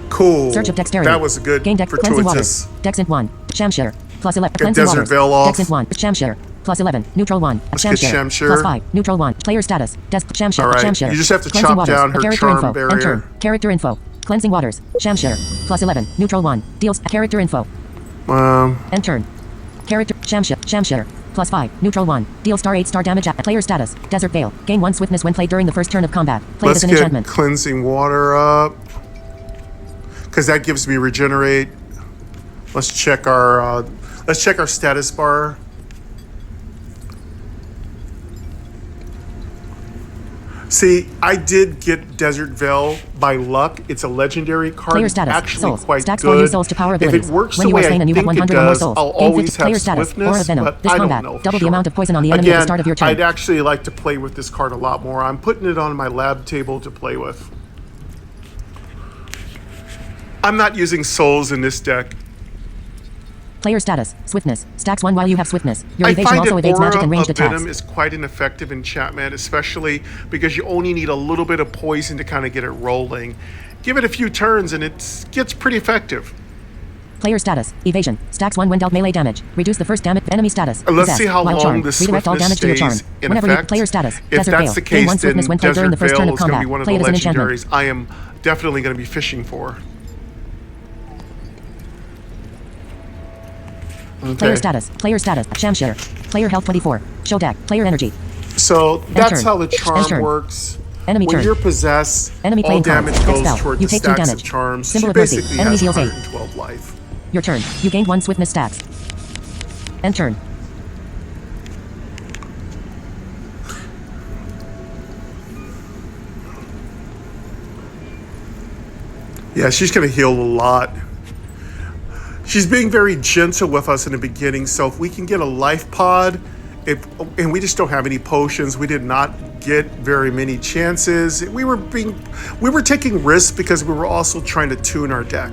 Cool. Surge of dexterity. That was a good Gain cleansing waters. fortuitous. Dexant 1. Shamshir. Plus 11. Get Cleansing Desert waters. Veil off. Dexant 1. Shamshir. Plus 11. Neutral 1. Let's get Shamshir. Plus 5. Neutral 1. Player status. Shamshir. All right. Shamshir. You just have to Cleansing chop waters. down her Character charm info. barrier. Enter. Character info. Cleansing waters. Shamshir. Plus 11. Neutral 1. Deals. Character info. Enter. Character. Shamshir. Plus 5. Neutral 1. Deal star 8 star damage at player status. Desert Veil. Gain 1 swiftness when played during the first turn of combat. Played Let's as an get enchantment. cleansing water up, because that gives me regenerate. Let's check our status bar. See, I did get Desert Veil by luck. It's a legendary card. Player It's status. actually Souls. quite Stacks good. 4 new souls to power If abilities. it works when the you are way slain I and you have think it 100 or more does, souls, I'll gain always 50 player have status. swiftness, Aura of Venom. but This I don't combat. know for Double the sure. amount of poison on the enemy at the Again, start of your turn. I'd actually like to play with this card a lot more. I'm putting it on my lab table to play with. I'm not using souls in this deck. Player status. Swiftness. Stacks 1 while you have swiftness. Your I evasion find also that evades Aura magic and ranged of attacks. Venom is quite ineffective in Chapman, especially because you only need a little bit of poison to kind of get it rolling. Give it a few turns and it gets pretty effective. Player status. Evasion. Stacks 1 when dealt melee damage. Reduce the first damage. Enemy status. Let's Possessed. see how Wild long charm. this Redirect all swiftness damage to your charm. stays in Whenever you effect. player status. If Desert that's Veil. the Gain case, 1 then swiftness when played during Desert the first turn Veil of is going to combat. be one of Play the it as an enchantment. legendaries I am definitely going to be fishing for. Okay. Player status. Player status. Shamshir. Player health 24. Show deck. Player energy. So that's turn. how the charm End turn. works. Enemy When turn. you're possessed, Enemy all playing cards. damage goes Expel. toward You the take 2 stacks damage. of charms. Symbol She of mercy. basically Enemy has heals 8. 112 life. Your turn. You gain 1 swiftness stacks. End turn. Yeah, she's going to heal a lot. She's being very gentle with us in the beginning, so if we can get a life pod, and we just don't have any potions, we did not get very many chances. We were taking risks because we were also trying to tune our deck.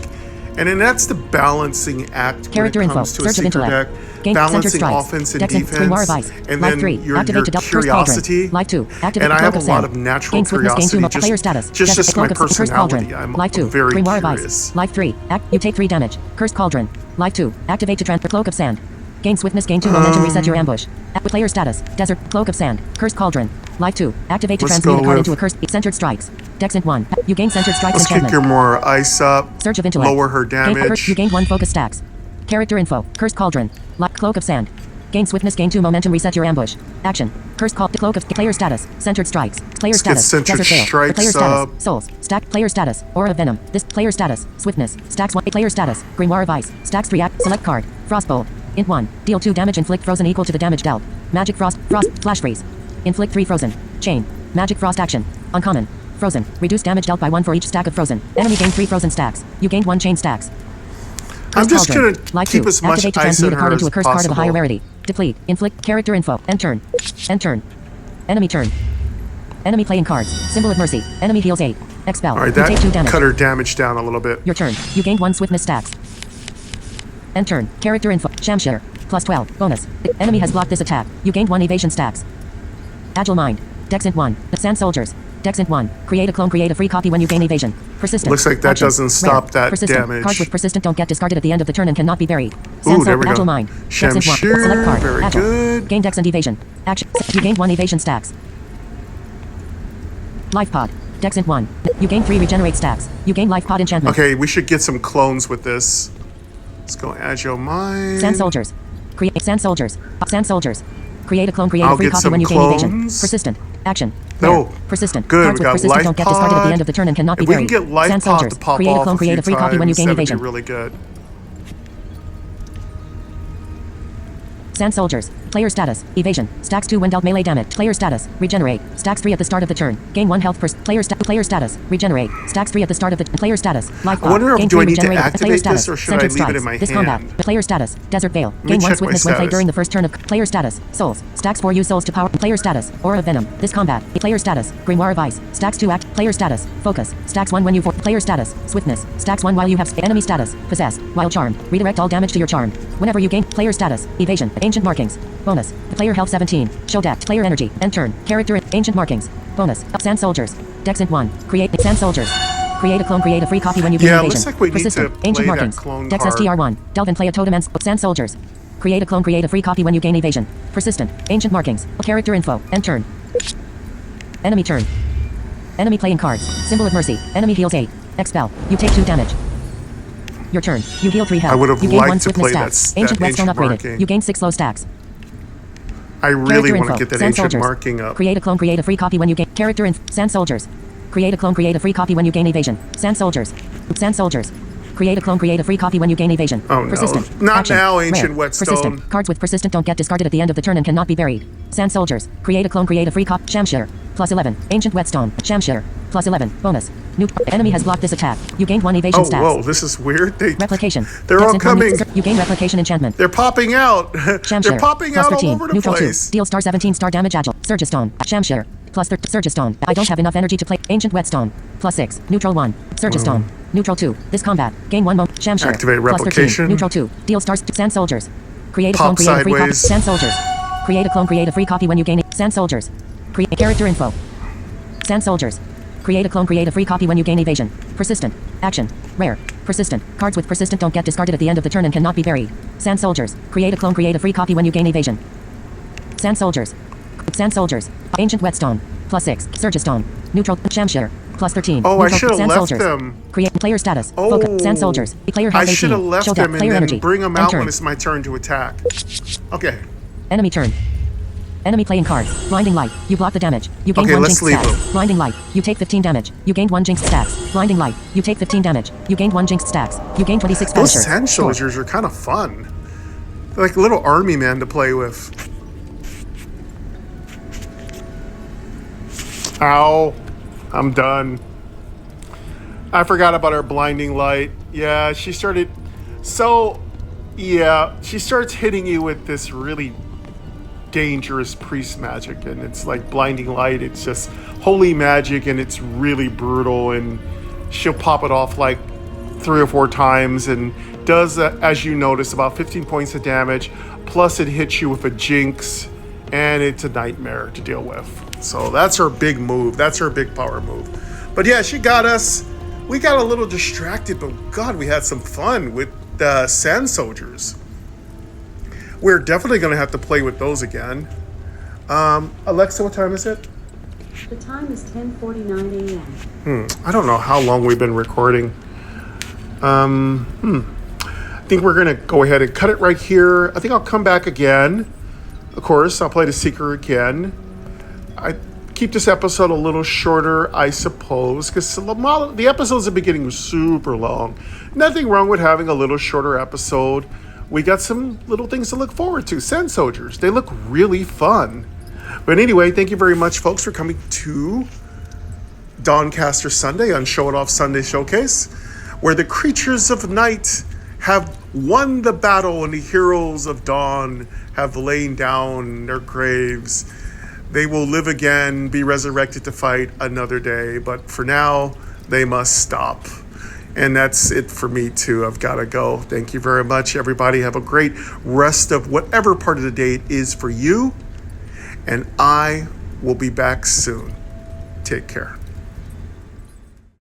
And then that's the balancing act Character when it info. comes to a Surge of secret deck. intellect. Gain Balancing centered strikes. offense and Dex and Grimoire defense. Vice. And Life then 3. your Activate to Cursed curiosity. Cauldron. Life 2. Activate And I the have Cloak a of lot Sand. of natural Gain swiftness, gain curiosity. 2 player status. Just Cloak my of Cursed personality. Cauldron. I'm Life 2. very Grimoire Vice. curious. Life 3. You take 3 damage. Cursed Cauldron. Life 2. Activate to transfer Cloak of Sand. Gain swiftness, gain 2 momentum, reset your ambush. Player status. Desert. Cloak of Sand. Cursed Cauldron. Life 2. Activate to Let's transmute a go card with- into a cursed. Centered strikes. Dexant 1. You gain centered strikes Let's kick enchantment. your more ice up. Surge of intellect. Lower her Gain, damage. you gain 1 focus stacks. Character info. Cursed Cauldron. Cloak of Sand. Gain swiftness, gain 2 momentum, reset your ambush. Action. Cursed Cloak of player status. Centered strikes. Player Let's get status. centered Desert Veil. strikes Player up. status. Souls. Stack. Player status. Aura of Venom. This player status. Swiftness. Stacks 1. Player status. Grimoire Vice. Stacks 3. Select card. Frostbolt. Int 1. Deal 2 damage. Inflict frozen equal to the damage dealt. Magic Frost. Flash freeze. Inflict 3 frozen. Chain. Magic Frost action. Uncommon. Frozen. Reduce damage dealt by 1 for each stack of frozen. Enemy gain 3 frozen stacks. You gained 1 chain stacks. I'm just Cauldron. going to Life keep 2. as much Activate to ice transmute in a card her into a as cursed card of a higher possible. rarity. Deplete. Inflict. Character info. End turn. End turn. Enemy turn. Enemy playing cards. Symbol of mercy. Enemy heals 8. Expel. All right, You take 2 that damage. cut her damage down a little bit. Your turn. You gained 1 swiftness stacks. End turn. Character info. Shamshir. Plus 12. Bonus. Enemy has blocked this attack. You gained 1 evasion stacks. Agile Mind. Dexant 1. Sand Soldiers. Dexant 1. Create a clone. Create a free copy when you gain evasion. Persistent. Looks like that Action. doesn't stop that Persistent. damage. Cards with persistent don't get discarded at the end of the turn and cannot be buried. Ooh, there we Agile go. Mind. Dexant 1. Shamshir, Select card. very Agile. good. Gain Dex and evasion. Action. You gained 1 evasion stacks. Life Pod. Dexant 1. You gain 3 regenerate stacks. You gain Life Pod enchantment. Okay, we should get some clones with this. Let's go Agile Mind. Sand Soldiers. Create Sand Soldiers. Sand Soldiers. Create a clone. Create I'll a free get copy some when you gain evasion. clones. Persistent. Action. No. Rare. Persistent. Good, Cards we with got persistent Life don't get discarded at Pod. the end of the turn and cannot be If we buried. can get Life Sand Pod Soldiers. to pop Create a off clone. a Create few a free copy when you times, gain that'd be evasion. really good. Sand Soldiers. Player status. Evasion. Stacks 2 when dealt melee damage. Player status. Regenerate. Stacks 3 at the start of the turn. Gain 1 health per player status. Regenerate. Stacks 3 at the start of the player status. Life I wonder if gain do I 3 need to regenerated. Player activate status. this or should I Centered leave it in strikes. my This hand? combat. Player status. Desert Veil. me Gain 1 check my swiftness when played status. during the first turn of player status. Souls. Stacks 4 use souls to power. Player status. Aura of Venom. This combat. Player status. Grimoire of Ice. Stacks 2 act. Player status. Focus. Stacks 1 when you player status. Swiftness. Stacks 1 while you have enemy status. Possessed. While charmed. Redirect all damage to your charm. Whenever you gain player status. Evasion. Ancient markings. Bonus. Player health 17. Show deck. Player energy. End turn. Character. Ancient markings. Bonus. Sand soldiers. Dex int 1. Create sand soldiers. Create a clone. Create a free copy when you gain Yeah, evasion. looks like we need Persistent. to play Ancient that markings. clone Dex card. STR1. Delve and play a totem and sand soldiers. Create a clone. Create a free copy when you gain evasion. Persistent. Ancient markings. Character info. End turn. Enemy turn. Enemy playing cards. Symbol of mercy. Enemy heals 8. Expel. You take 2 damage. Your turn. You heal 3 health. I would have you gain liked 1 to swiftness play stacks. that Ancient whetstone ancient upgraded. marking. You gain 6 slow stacks. I really Character want to info. get that Sand ancient soldiers. marking up. Create a clone. Create a free copy when you gain character info. Sand soldiers. Create a clone. Create a free copy when you gain evasion. Sand soldiers. Sand soldiers. Create a clone. Create a free copy when you gain evasion. Oh, no. Persistent. Not Action. now, ancient Rare. whetstone. Persistent. Cards with persistent don't get discarded at the end of the turn and cannot be buried. Sand soldiers. Create a clone. Create a free copy. Shamshir. Plus 11. Ancient whetstone. Shamshir. Plus 11. Bonus. New enemy has blocked this attack. You gained 1 evasion Oh, stats. whoa, this is weird. Replication. They're Dex all int 1 coming. You gain replication enchantment. They're popping out. They're Shamshir. popping Plus out all 13. over the Neutral place. 2. Deal star 17 star damage agile. Surgistone. Shamshir. Plus 13. Surgistone. I don't have enough energy to play. Ancient whetstone. Plus 6. Neutral 1. Surgistone. Neutral 2. This combat. Gain 1 moment. Shamshir. Activate Plus 13. replication. Neutral 2. Deal stars. Sand soldiers. Create a Pop clone. Create a free copy. sideways. Sand soldiers. Create a clone. Create a free copy when you gain Sand soldiers. Create character info. Sand soldiers. Create a clone. Create a free copy when you gain evasion. Persistent. Action. Rare. Persistent. Cards with persistent don't get discarded at the end of the turn and cannot be buried. Sand soldiers. Create a clone. Create a free copy when you gain evasion. Sand soldiers. Sand soldiers. Ancient whetstone. Plus 6. Surgistone. Neutral. Shamshir. Plus 13. Oh, I Neutral. should have Sand left soldiers. them. Create player status. Oh, Focus. Sand soldiers. Player health I 18. should have left Show deck. them and Player then energy. bring them End out turn. when it's my turn to attack. Okay. Enemy turn. Enemy playing cards. Blinding light. You block the damage. You gain Okay, 1 let's jinx leave stats. them. Blinding light. You take 15 damage. You gained 1 jinx stacks. Blinding light. You take 15 damage. You gained 1 jinx stacks. You gain 26 Those Punisher. sand Sure. soldiers are kind of fun. They're like a little army man to play with. Ow. I'm done. I forgot about her blinding light. Yeah, she started... So, yeah, she starts hitting you with this really dangerous priest magic, and it's like blinding light. It's just holy magic, and it's really brutal, and she'll pop it off like 3 or 4 times and does, as you notice, about 15 points of damage, plus it hits you with a jinx, and it's a nightmare to deal with. So that's her big move. That's her big power move. But yeah, she got us. We got a little distracted, but God, we had some fun with the sand soldiers. We're definitely going to have to play with those again. Alexa, what time is it? The time is 10:49 a.m. I don't know how long we've been recording. I think we're going to go ahead and cut it right here. I think I'll come back again. Of course, I'll play the Seeker again. I keep this episode a little shorter, I suppose, because the episodes at the beginning were super long. Nothing wrong with having a little shorter episode. We got some little things to look forward to. Sand Soldiers, they look really fun. But anyway, thank you very much, folks, for coming to Dawncaster Sunday on Show It Off Sunday Showcase, where the creatures of night have won the battle and the heroes of dawn have lain down their graves. They will live again, be resurrected to fight another day, but for now, they must stop. And that's it for me too. I've got to go. Thank you very much, everybody. Have a great rest of whatever part of the day it is for you. And I will be back soon. Take care.